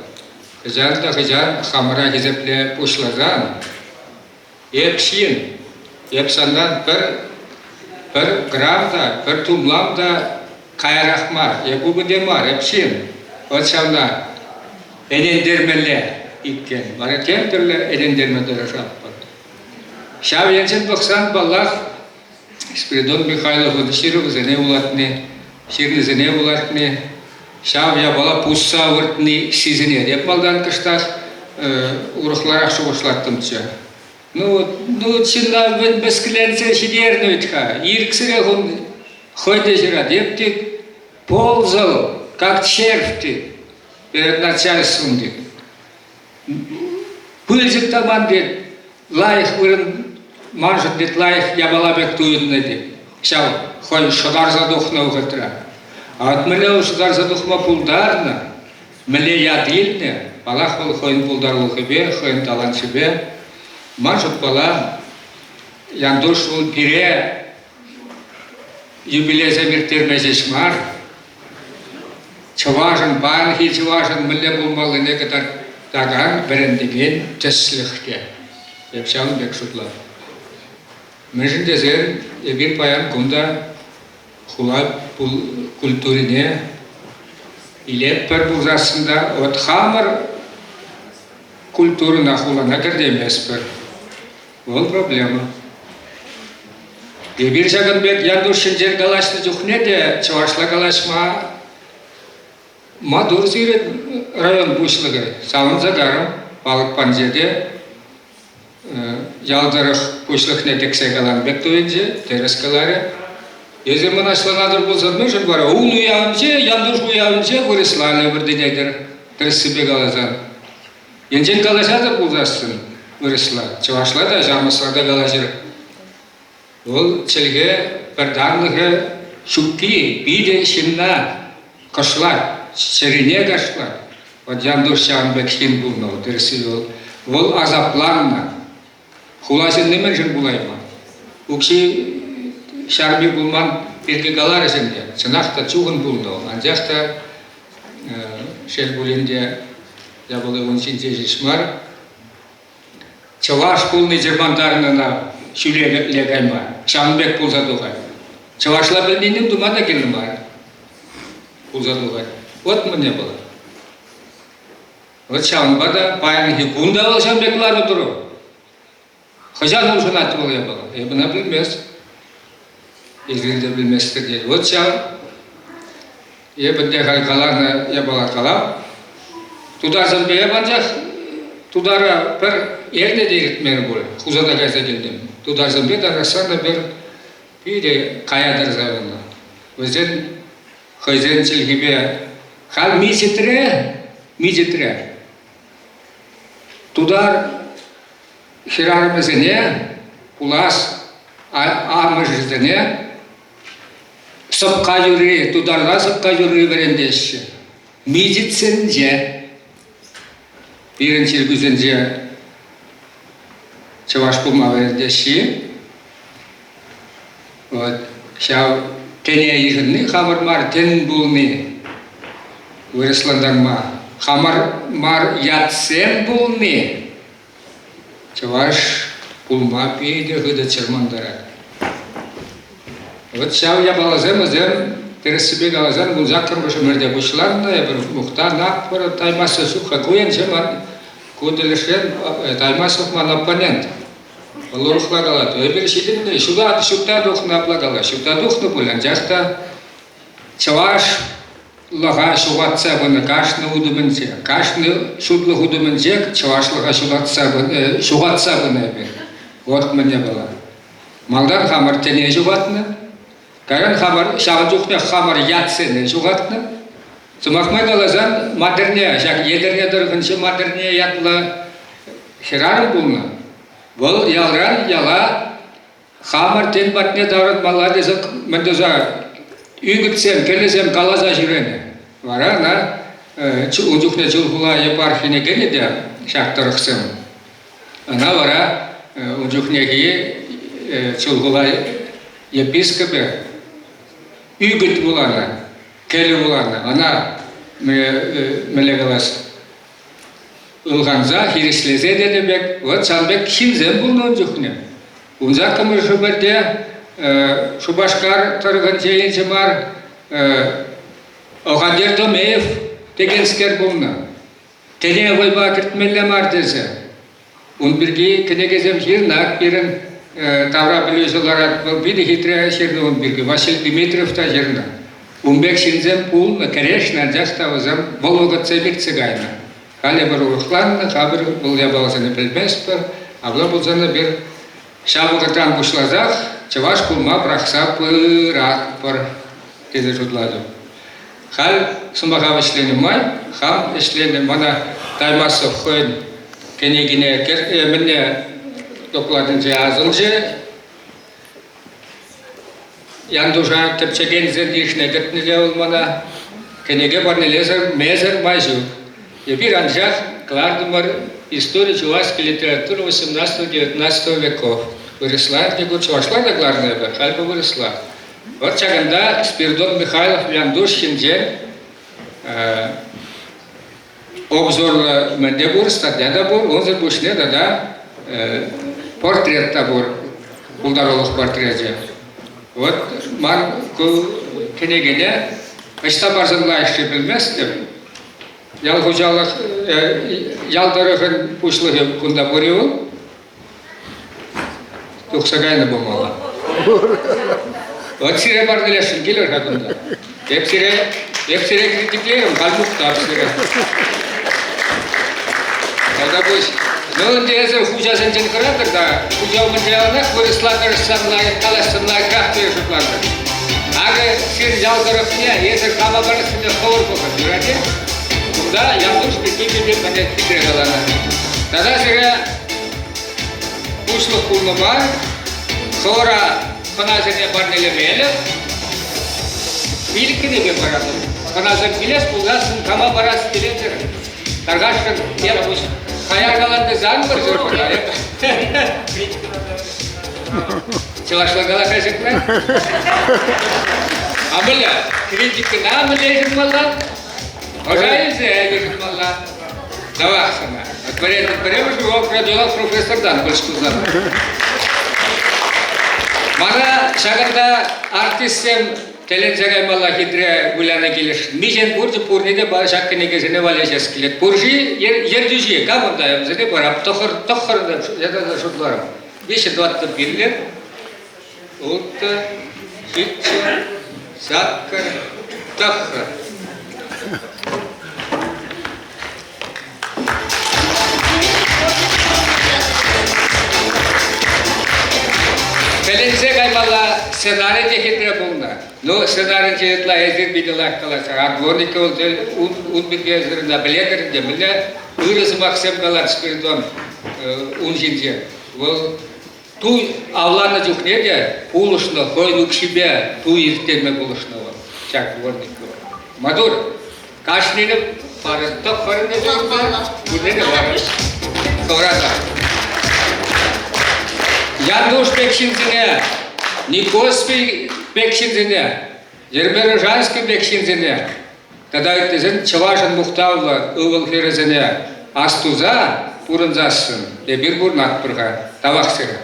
Хыжан хамыра кезепле пушлардан. Епшин, епсандан бір грамда, бір тумламда кайрахмар, ебубыдемар, епшин. Вот шамда эдендермеле иккен, бары тем түрлі эдендермелері жаппад. Шав енсен бақсан баллах Спиридон Михайлов ширнызене улатны, шав я бала пусса выртны сизіне, деп малдан кыштақ урықларақ шуғышлаттымча. Ну, чинна бескіленсе шидерні өйтқа, ирксіре ғын хойды жыра, дептік ползал, как червь перед начальством. Пыльзик таман дед, лайх вырын, манжет дед лайх, я балабек туюдны дед. Шау, хой шодар задухна угатра. А от міле шодар задухма пулдарна, міле ядильне, балах был хойн пулдар лухыбе, хойн талан себе. Манжет бала, яндуш вул пире, юбилей замиртермезешмар, Чувашын, банхи Чувашын мүлі болмалы не катар таган біріндеген тәсіліқке. Епшалын бек шутла. Мүжін дезен, ебір паян күнда хула культурине илеп бір бұлзасында от хамыр культурына хулана кірдемес бір. Ол проблема. Ебір жағын бек яндушын жер галашты жүхне де Чувашла галашма Мадурзирет район бушлыгы, савын загарым, балық панжеде, ялдырық бушлықне тексе қалан бек тойынже, терес қалары. Езі мұнашланадыр болсын мүшін бары, ұн уявынже, яндуш уявынже, көрісланы бірденедір, тірісі бек алазан. Енжен қалашадыр болдасын, көрісла, Чувашла да, Жамысла да қалашыр. Ол челге бірданлығы шүкки, биде шинна, қышлар. Шерине кашла, вот яндуш шамбек шин булнау, терсил. Вол азапланна. Хуласен немен жин булайма. Укши шарби булман перге галар земде. Ценахта чугун булнау. Анжахта шел булинде я был унчинте жишмар. Чаваш булны жермандарына на шуле легайма. Шамбек булзадугай. Чавашла білденім думада келімар. Булзадугай. Вот мне было. Вот шамбада паян хикунда был шамбеклар удуру. Хожан уже натвал я было. Я бы на білмес. Изгілді білместер деді. Вот шам. Я бы дехал каларна, я была калап. Туда замбея банжах. Тудара бір ерне дегет мер бол. Хузада кайса келдім. Туда замбея да расана бір пиде каядыр завынна. Өзен хойзен чилгибе хал мизитре. Тудар хирармезене, улас амыжызене, сыпқа юри, тударга сыпқа юри верендеші. Мизитсенже, бірінші күзенже Чуваш пулма верендеші. Вот, шау тене ежінні хамыр мар тен булны. Вырысландарма. Хамар мар ятсен булны. Чуваш пулма пейді ғыды чермандара. Вот шау я балазем, тересібек алазан бұл жақыр бұшы мөрде бұшыларында, я бір мұқта нақ бір таймасы сұққа көйен жеман көділішен таймасы ман оппонент. Олорухла галат. Öbür şeyden şuda dokna plagala. Şuda dokna bulan jahta çavaş laga şuvatsa bunu kaşны udumınca. Kaşны şudlu udumınca çavaşlıga şuvatsa bunu bir. Вот мне было. Малдан хамар тене жугатны. Каран хамар шагыжукне хамар ятсене жугатны. Сумахмай галазан модерне, жак едерне дыргынчы модерне ятлы херарым булна. Бұл ялран яла хамар тен батне даврат мала десек мендоза үйгітсем, келесем калаза жүрене. Вара на ужукне чулгула епархине келеде шактырықсым. Ана вара ужукнеги чулгула епископе үйгіт булана, келе булана. Ана мелегалас Улганза хирислезе дедебек, вот салбек хилзем булна ужукне. Унза камыр шуберде Шубашкар тұрған жейінчі бар Оғадер Домеев дегенскер бұлны. Тене ойба кіртмелі мар десе. Он бірге кенегезем жернак берін тавра білесіларат бұл биді хитре жерді он бірге. Василий Дмитриев та жерна. Унбек шинзем пулны, конечно, жастауызым бұл оғытса бір цигайна. Халі бір ұлықланны, қабір бұл ябалзаны білмес бір, абла бұлзаны бір шабығыдан бұшлазақ, чаваш пулма прақса пырак пыр деді жұдладым. Хал сумаға ішлені май, хам ішлені мана таймасы қойын кенегіне мінне докладын же азыл же, яндужа тепчеген зендишіне гітніле ол мана кенеге барнелезір мезір май жүр. Ебір анжақ кладымыр история чувашской литературы 18-19 веков. Выросла, не год чувашла да главная бы, хальба выросла. Вот чаганда Спиридон Михайлов Яндуш Хинджен обзорла менде бур, статья да бур, он зарбушне да портрет да бур, улдаролых портрете. Вот ман кенегене, ышта барзанла işi bilmez деп. Ял хожалык ялдарыгын пушлыгы кунда бурю. Туксагайна болмала. Вот сире бардылешин келер хакында. Епсире критиклерим, калмукта апсире. Когда будет, ну дезер хужасын жинкыратыр да, хужау мынжалына көрісла кырышсанлай, калашсанлай кафтыр жупланыр. Ага сир ялдарыгыне, езер кама барысында ховыр болған жүрәде. Да, я лучше какие-то понять фигуры голана. Тогда сире ушло кулномар, хора ханазене барнеле меле, илкине бе барады. Ханазен келес булгасын кама барас келетер. Таргашкан тера буш. Хая галанды зангыр жүрбі. Чылашла гала кажекме? Амыля, критики намы лежит малла. Ожайызы әйгін малла. Давақсына. Отберем жуал продолал профессор Дан Башкузан. Мана шағында артистем телен жағай малла хидре гуляна келеш. Мижен буржы пурниде бар шаққыне кезіне валежес келет. Буржы ердюжие, камырдайым зене барап, тоқырында жадада жұтларым. Беші дуатты бірлер. Ұлтты, житчы, саққыр, тоқыр. Pelense kaymalla senaryo ceketine bulunlar. No senaryo ceketla ezir bidiler kalasa. Advornik oldu, un bir gezdirinde biledirinde bile ırızı maksem kalar Spiridon unjince. Tu avlanı cukne de puluşna, koynu kşibe, tu irtenme puluşna var. Çak dvornik var. Madur, kaşnini parıntı parını verdi, bu ne var? Sonrada. Яндуш Бекшинзине, Никос Бекшинзине, Ерберожанский Бекшинзине, тогда это Чавашан Мухтавла, Увал Ферезине, Астуза, Пурынзасын, Ебир Бурнат Пурга, Тавахсера.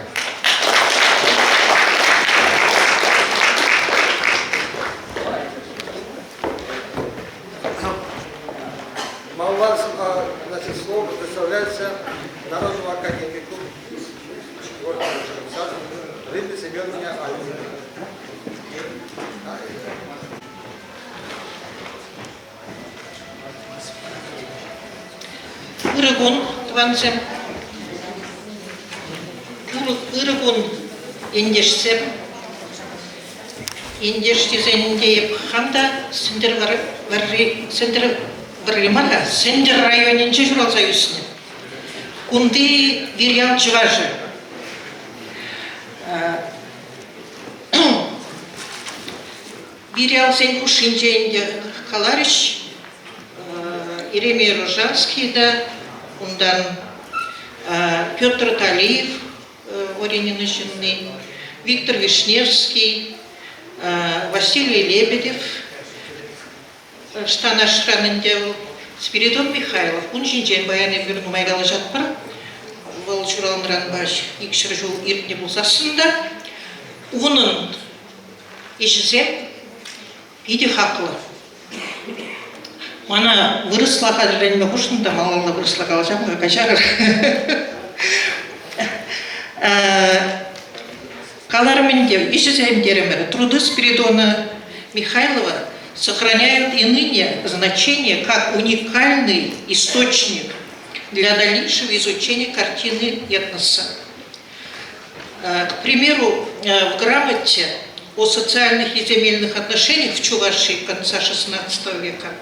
Значит, слово предоставляется народному академику Ырыгун твансем, ырыгун индешсем, индештизендееп ханда сендер варримага сендер районинче журалса юсне. Кунды вирял жважы. Вирял сен кушинченде халарищ, Иеремей Ружанский, да, ундан Петр Талиев, Оренинышинный, Виктор Вишневский, Василий Лебедев, Штанаш Хранындел, Спиридон Михайлов, Унжинчен баяны верну майгалы жатпар, Волчуралын Ранбаш, икшір жол иртне болсасында, оның ешізе иде хақлы. Мана выросла қадырленме құшында, малалла выросла қалажам, қачағыр. Калармендер, ешіземдерімір, труды Спиридона Михайлова сохраняют и ныне значение как уникальный источник для дальнейшего изучения картины этноса. К примеру, в грамоте о социальных и земельных отношениях в Чувашии конца XVI века,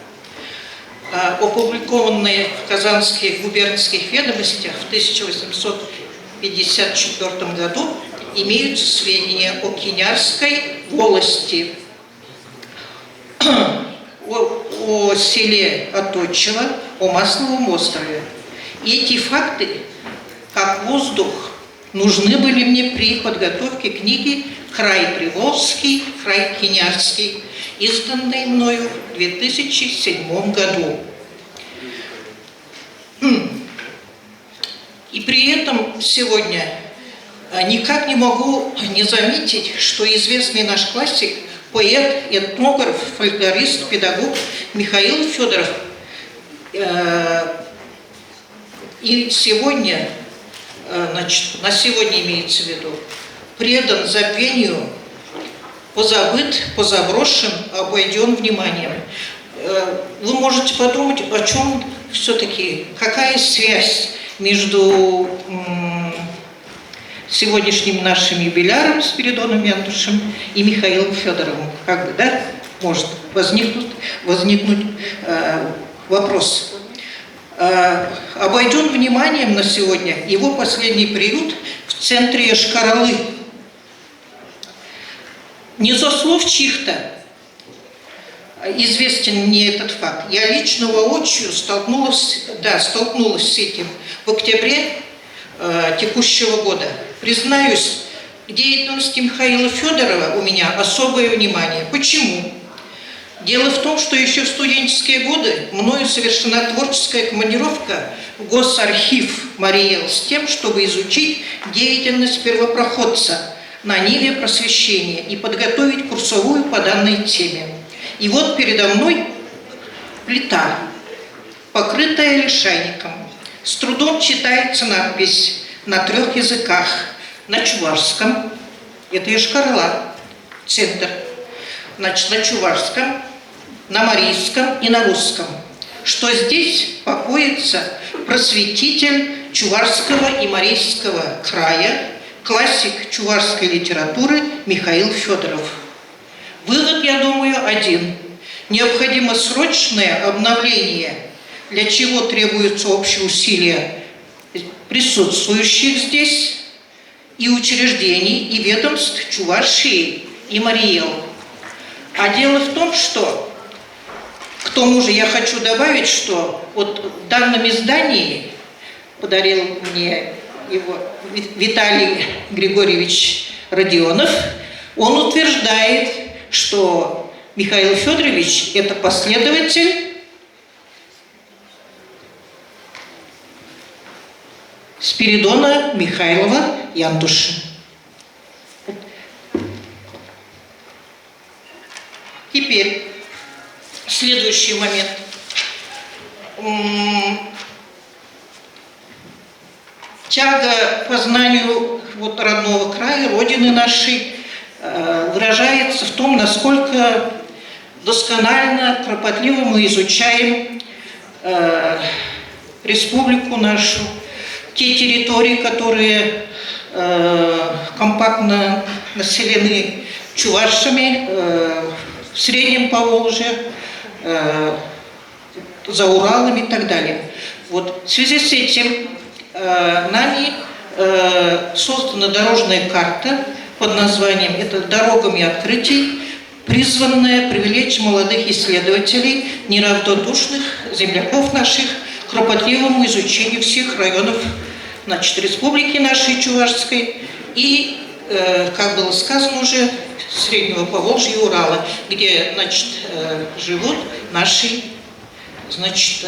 опубликованные в Казанских губернских ведомостях в 1854 году, имеются сведения о Кинярской волости, о селе Оточево, о Масловом острове. И эти факты, как воздух, нужны были мне при подготовке книги «Край Приволжский, край Кинярский», изданной мною в 2007 году. И при этом сегодня никак не могу не заметить, что известный наш классик, поэт, этнограф, фольклорист, педагог Михаил Федоров и сегодня, значит, на сегодня имеется в виду, предан забвению, позабыт, позаброшен, обойден вниманием. Вы можете подумать, о чем все-таки, какая связь между сегодняшним нашим юбиляром Спиридоном Яндушем и Михаилом Федоровым. Как бы, да, может возникнуть вопрос. Обойден вниманием на сегодня его последний приют в центре Йошкар-Олы. Не со слов чьих-то известен мне этот факт. Я лично воочию столкнулась с этим в октябре текущего года. Признаюсь, к деятельности Михаила Федорова у меня особое внимание. Почему? Дело в том, что еще в студенческие годы мною совершена творческая командировка в Госархив Мариэл с тем, чтобы изучить деятельность первопроходца на ниве просвещения и подготовить курсовую по данной теме. И вот передо мной плита, покрытая лишайником. С трудом читается надпись на 3 языках. На чувашском, это Йошкар-Ола, центр, значит, на чувашском, на марийском и на русском, что здесь покоится просветитель Чувашского и Марийского края, классик чувашской литературы Михаил Федоров. Вывод, я думаю, один. Необходимо срочное обновление, для чего требуются общие усилия присутствующих здесь и учреждений, и ведомств Чувашии и Мариэл. А дело в том, что, к тому же я хочу добавить, что вот в данном издании подарил мне его Виталий Григорьевич Родионов, он утверждает, что Михаил Федорович – это последователь Спиридона Михайлова Яндуша. Теперь следующий момент. Тяга к познанию вот родного края, родины нашей, выражается в том, насколько досконально, кропотливо мы изучаем республику нашу, те территории, которые компактно населены чувашами, в Среднем Поволжье, за Уралом и так далее. Вот. В связи с этим нами создана дорожная карта под названием «Это дорогами открытий», призванная привлечь молодых исследователей, неравнодушных земляков наших, к кропотливому изучению всех районов, значит, республики нашей Чувашской и, как было сказано уже, Среднего Поволжья и Урала, где, значит, живут наши, значит,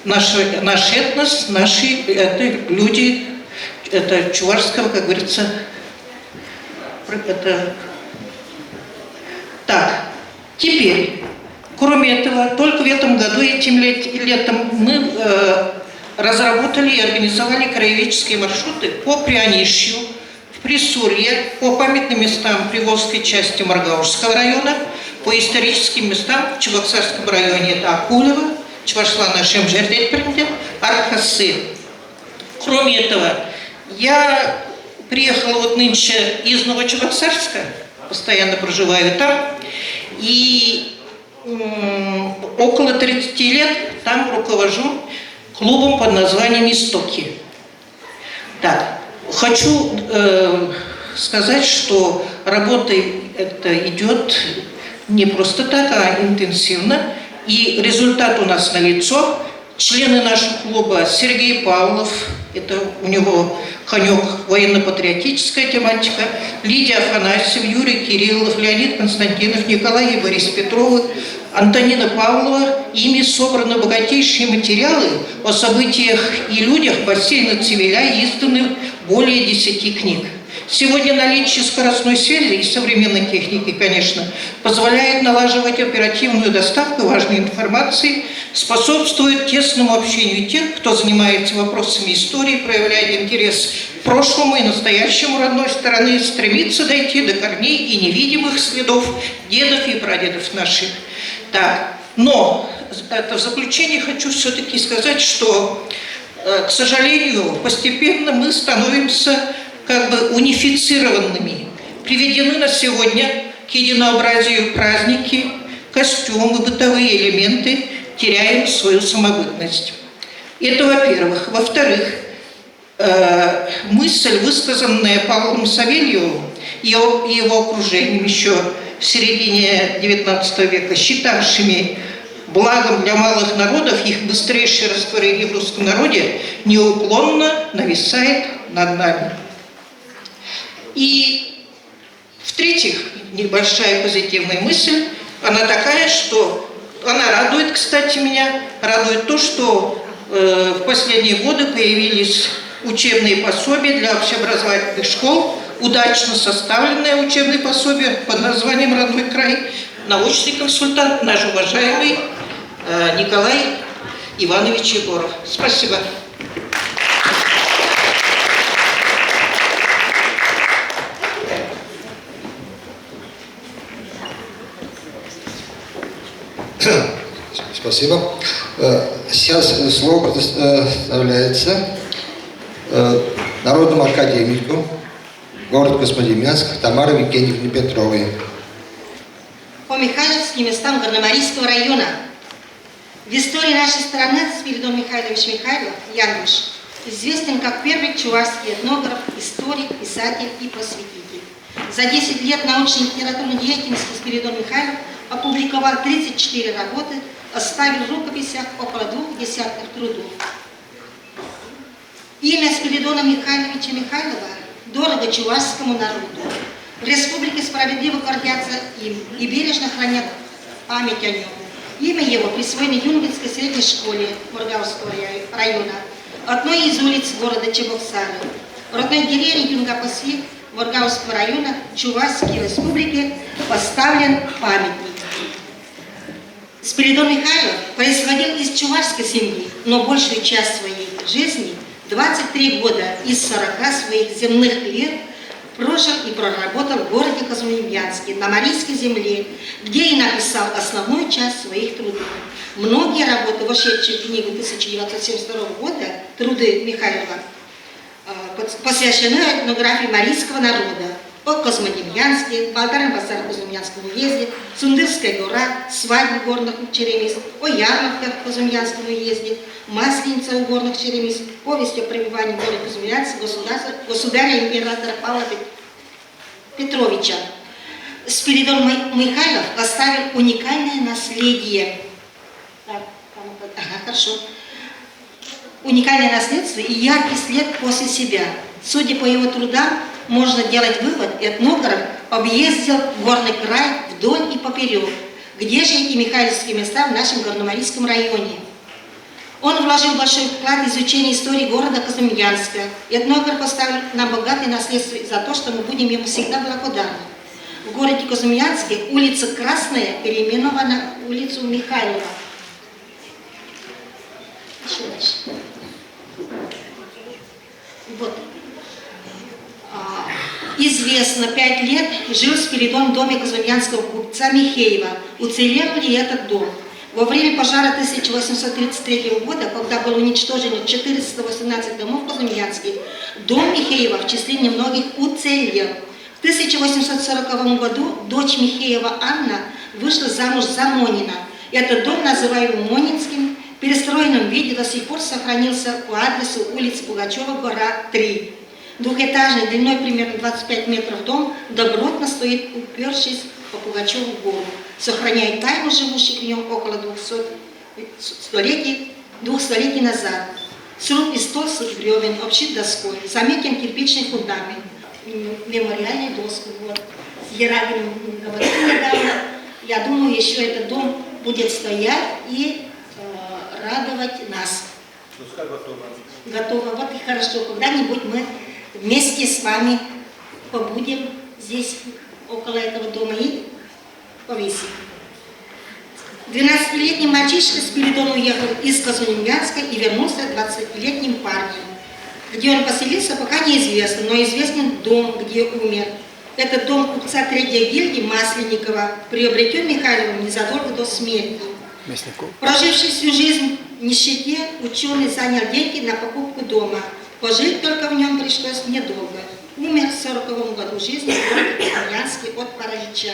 наш этнос, наши это люди, это чувашского, как говорится, это. Так, теперь, кроме этого, только в этом году, этим летом, мы разработали и организовали краеведческие маршруты по Прианишью, в Присурье, по памятным местам Приволжской части Маргаушского района, по историческим местам в Чебоксарском районе, это Акулево, Чувашлана Шемжердетпринде, Архасы. Кроме этого, я приехала вот нынче из Новочебоксарска, постоянно проживаю там, и около 30 лет там руковожу клубом под названием «Истоки». Так, хочу сказать, что работа это идет не просто так, а интенсивно, и результат у нас налицо. Члены нашего клуба: Сергей Павлов, это у него конек военно-патриотическая тематика, Лидия Афанасьева, Юрий Кириллов, Леонид Константинов, Николай и Борис Петровы, Антонина Павлова. Ими собраны богатейшие материалы о событиях и людях бассейна Цивиля, изданы более 10 книг. Сегодня наличие скоростной связи и современной техники, конечно, позволяет налаживать оперативную доставку важной информации, способствует тесному общению тех, кто занимается вопросами истории, проявляет интерес к прошлому и настоящему родной стороны, стремится дойти до корней и невидимых следов дедов и прадедов наших. Так, но в заключение хочу все-таки сказать, что, к сожалению, постепенно мы становимся как бы унифицированными. Приведены на сегодня к единообразию праздники, костюмы, бытовые элементы, теряем свою самобытность. Это во-первых. Во-вторых, мысль, высказанная Павлом Савельевым и его окружением еще в середине XIX века, считавшими благом для малых народов их быстрейшее растворение в русском народе, неуклонно нависает над нами. И в-третьих, небольшая позитивная мысль, она такая, что она радует, кстати, меня, радует то, что в последние годы появились учебные пособия для общеобразовательных школ, удачно составленное учебное пособие под названием «Родной край», научный консультант, наш уважаемый Николай Иванович Егоров. Спасибо. Спасибо. Сейчас слово предоставляется народному академику города Космодемьянск Тамаре Евгеньевне Петровой. По Михайловским местам Горномарийского района. В истории нашей страны Спиридон Михайлович Михайлов, Яндуш, известен как первый чувашский этнограф, историк, писатель и просветитель. За 10 лет научной литературной деятельности Спиридон Михайлов опубликовал 34 работы, оставил в рукописях около 2 десятков трудов. Имя Спиридона Михайловича Михайлова дорого чувашскому народу. В республике справедливо гордятся им и бережно хранят память о нем. Имя его присвоено Юнгинской средней школе Мургауского района, одной из улиц города Чебоксары, в родной деревне Юнгапаси Мургауского района Чувашской республики поставлен памятник. Спиридон Михайлов происходил из чувашской семьи, но большую часть своей жизни, 23 года из 40 своих земных лет, прожил и проработал в городе Козьмодемьянске, на Марийской земле, где и написал основную часть своих трудов. Многие работы, вошедшие в книгу 1972 года, труды Михайлова, посвящены этнографии марийского народа, о Козьмодемьянске, Балдарном базаре в Козьмодемьянском уезде, Сундырская гора, свадьбы горных черемис, о ярмарках в Козьмодемьянском уезде, Масленица у горных черемис, повесть о пребывании в городе Козьмодемьянске государя императора Павла Петровича. Спиридон Михайлов оставил уникальное наследие. Хорошо. Уникальное наследство и яркий след после себя. Судя по его трудам, можно делать вывод, этнограф объездил горный край вдоль и поперек. Где же эти михайловские места в нашем Горно-Марийском районе? Он вложил большой вклад в изучение истории города Козьмодемьянска. Этнограф оставил нам богатое наследство за то, что мы будем ему всегда благодарны. В городе Козьмодемьянске улица Красная переименована в улицу Михайлова. Еще дальше. Вот. Известно, 5 лет жил Спиридон в доме козьмодемьянского купца Михеева. Уцелел ли этот дом? Во время пожара 1833 года, когда было уничтожено 418 домов в Козьмодемьянске, дом Михеева в числе немногих уцелел. В 1840 году дочь Михеева Анна вышла замуж за Монина. Этот дом, называемый Монинским, в перестроенном виде до сих пор сохранился по адресу улицы Пугачева, гора 3. Двухэтажный, длиной примерно 25 метров дом, добротно стоит, упершись по Пугачеву гору, сохраняя тайну живущих в нем около 200 столетий назад. Сруб из толстых бревен, обшит доской, заметен кирпичный фундамент, мемориальная доска. Вот. С Ерагиным говорили недавно. Я думаю, еще этот дом будет стоять и радовать нас. Готово. Вот и хорошо. Когда-нибудь мы вместе с вами побудем здесь, около этого дома, и повесим. 12-летний мальчишка Спиридон уехал из Козьмодемьянска и вернулся 20-летним парнем. Где он поселился, пока неизвестно, но известен дом, где умер. Это дом купца третьей гильдии Масленникова, приобретен Михайловым незадолго до смерти. Проживший всю жизнь в нищете, ученый занял деньги на покупку дома. Пожить только в нем пришлось недолго. Умер в 40 году жизни в городе Козьмодемьянске от паралича.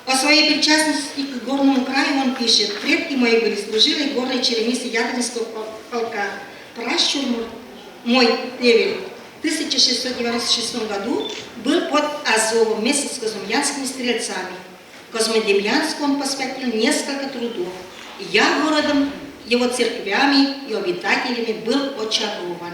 О своей причастности к горному краю он пишет: «Предки мои были служили горной черемисы Ядринского полка. Пращур мой Певель в 1696 году был под Азовом вместе с козьмодемьянскими стрельцами. Козьмодемьянску он посвятил несколько трудов. Я городом, его церквями и обитателями был очарован.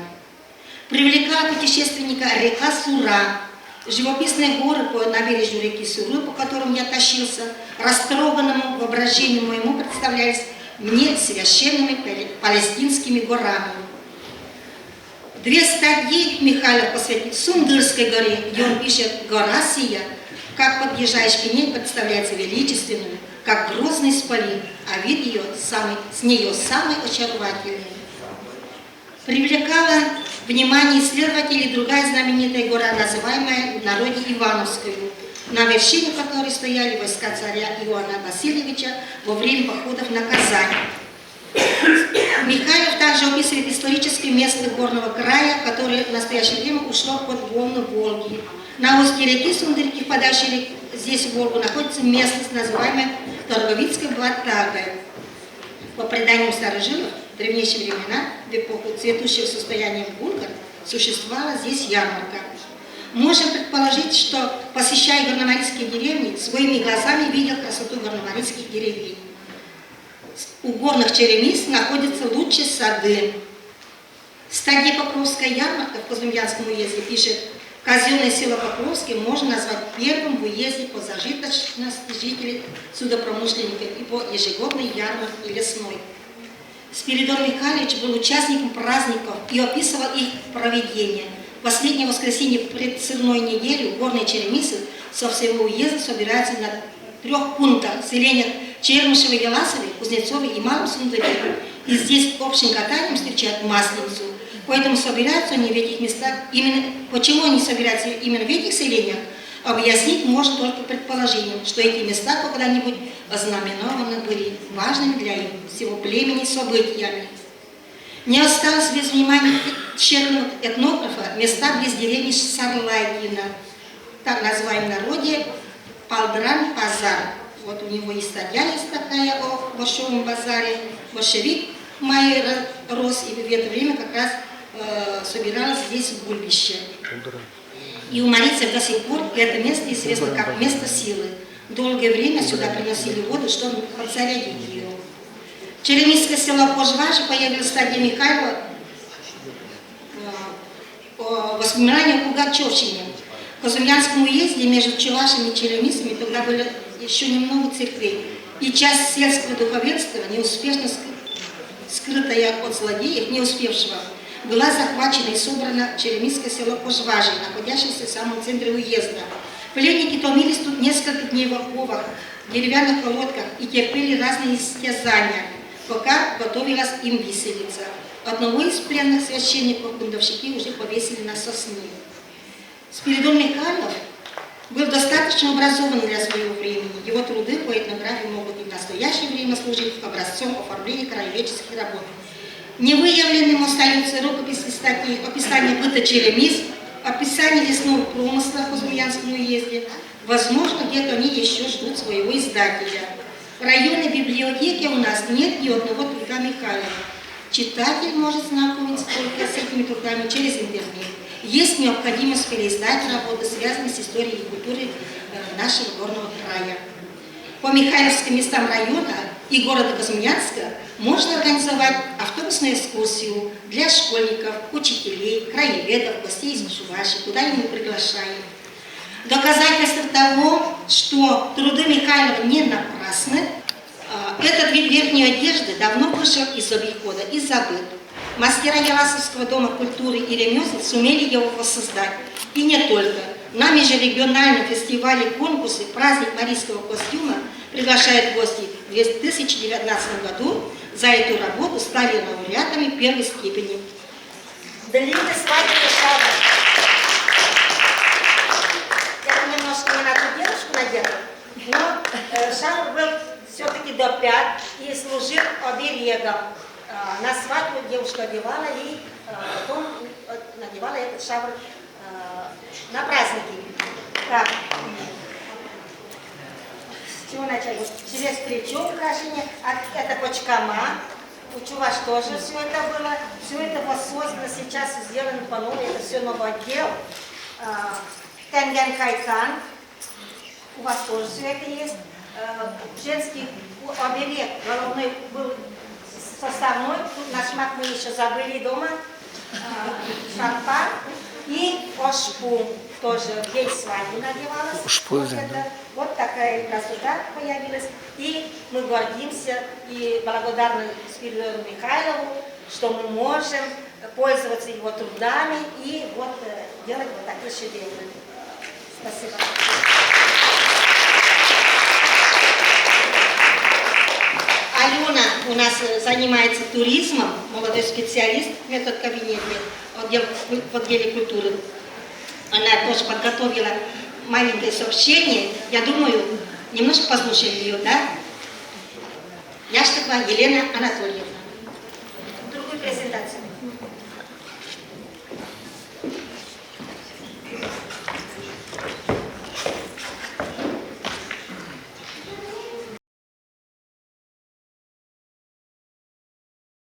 Привлекала путешественника река Сура, живописные горы по набережью реки Суры, по которым я тащился, растроганному воображению моему представлялись мне священными палестинскими горами. 2 статьи Михайлов посвятил Сундырской горе, где он пишет: «Гора сия, как подъезжаешь к ней, представляется величественную, как грозный исполин, а вид ее с нее самый очаровательный». Привлекала внимание исследователей другая знаменитая гора, называемая в народе Ивановскую, на вершине которой стояли войска царя Иоанна Васильевича во время походов на Казань. Михайлов также описывает историческое место горного края, которое в настоящее время ушло под волну Волги. На устье реки Сундырки, впадающей здесь в Волгу, находится местность, называемая Торговицкой Ватагой. По преданиям старожилов, в древнейшие времена, в эпоху цветущего состояния булгар, существовала здесь ярмарка. Можем предположить, что, посещая горномарийские деревни, своими глазами видел красоту горномарийских деревень. У горных черемис находятся лучшие сады. Стадия Покровская ярмарка в Козьмодемьянском уезде пишет: казенное село Покровское можно назвать первым в уезде по зажиточности жителей судопромышленников и по ежегодной ярмарке лесной. Спиридон Михайлович был участником праздников и описывал их проведение. В последнее воскресенье предцерной недели горные черемисы со всего уезда собираются на 3 пунктах селения Чермышевой, Веласовой, Кузнецовой и Малом Сундуке. И здесь общим катанием встречают Масленицу. Поэтому собираются они в этих местах. Именно, почему они собираются именно в этих селениях, объяснить можно только предположением, что эти места когда-нибудь ознаменованы были важными для всего племени событиями. Не осталось без внимания тщательного этнографа места близ деревни Сарлайгина, так называемом народе Палдран-Базар. Вот у него и статья есть такая о Борщевом базаре. Борщевик Майер рос, и в это время как раз собиралось здесь гульбище. И у марийцев до сих пор это место известно как место силы. Долгое время сюда приносили воду, чтобы подзарядить ее. Черемисское село Пожважи появилось в стадии Михайлова воспоминания о Пугачевщине. В Казумьянском уезде между Чувашами и Черемисами тогда было еще немного церквей. И часть сельского духовенства, неуспешно скрытая от злодеев, не успевшего, была захвачена и собрана в Черемисское село Пожважи, находящееся в самом центре уезда. Пленники томились тут несколько дней в оковах, в деревянных колодках и терпели разные истязания, пока готовилась им виселица. Одного из пленных священников бунтовщики уже повесили на сосне. Спиридон Михайлов был достаточно образован для своего времени. Его труды по этнографии могут и в настоящее время служить образцом оформления краеведческих работ. Невыявленным остаются рукописи статьи, описание быта Черемис, описание лесного промысла в Кузьминском уезде. Возможно, где-то они еще ждут своего издателя. В районной библиотеке у нас нет ни одного труда Михайлова. Читатель может знакомиться только с этими трудами через интернет. Есть необходимость переиздать работы, связанные с историей и культурой нашего горного края. По Михайловским местам района и города Козьминска можно организовать автобусную экскурсию для школьников, учителей, краеведов, гостей из Чувашии, куда мы приглашаем. Доказательство того, что труды Михайлова не напрасны, этот вид верхней одежды давно вышел из обихода и забыт. Мастера Яласовского дома культуры и ремесел сумели его воссоздать. И не только. На межрегиональном фестивале конкурсы «Праздник марийского костюма» приглашают гостей. В 2019 году за эту работу стали лауреатами первой степени. Длинный свадебный шабаш. Я немножко не на ту девушку надела, но шабаш был все-таки до пят и служил оберегом. На свадьбу девушка одевала и потом надевала этот шабаш на праздники. Так. С чего начали? Через плечо украшение, это почкама. У Чуваш тоже все это было. Все это воссоздано, сейчас сделано по новой, это все новый отдел. Тенген Кайкан. У вас тоже все это есть. Женский оберег головной был составной. На шмат мы еще забыли дома. Шарпа и ошпу тоже в день свадьбы надевалась. Вот такая красота появилась. И мы гордимся и благодарны Спиридону Михайлову, что мы можем пользоваться его трудами и вот делать вот такие шедевры. Спасибо. Алена у нас занимается туризмом, молодой специалист в медкабинете, в отделе культуры. Она тоже подготовила маленькое сообщение. Я думаю, немножко послушаем ее, да? Яштыкова Елена Анатольевна. Другую презентацию.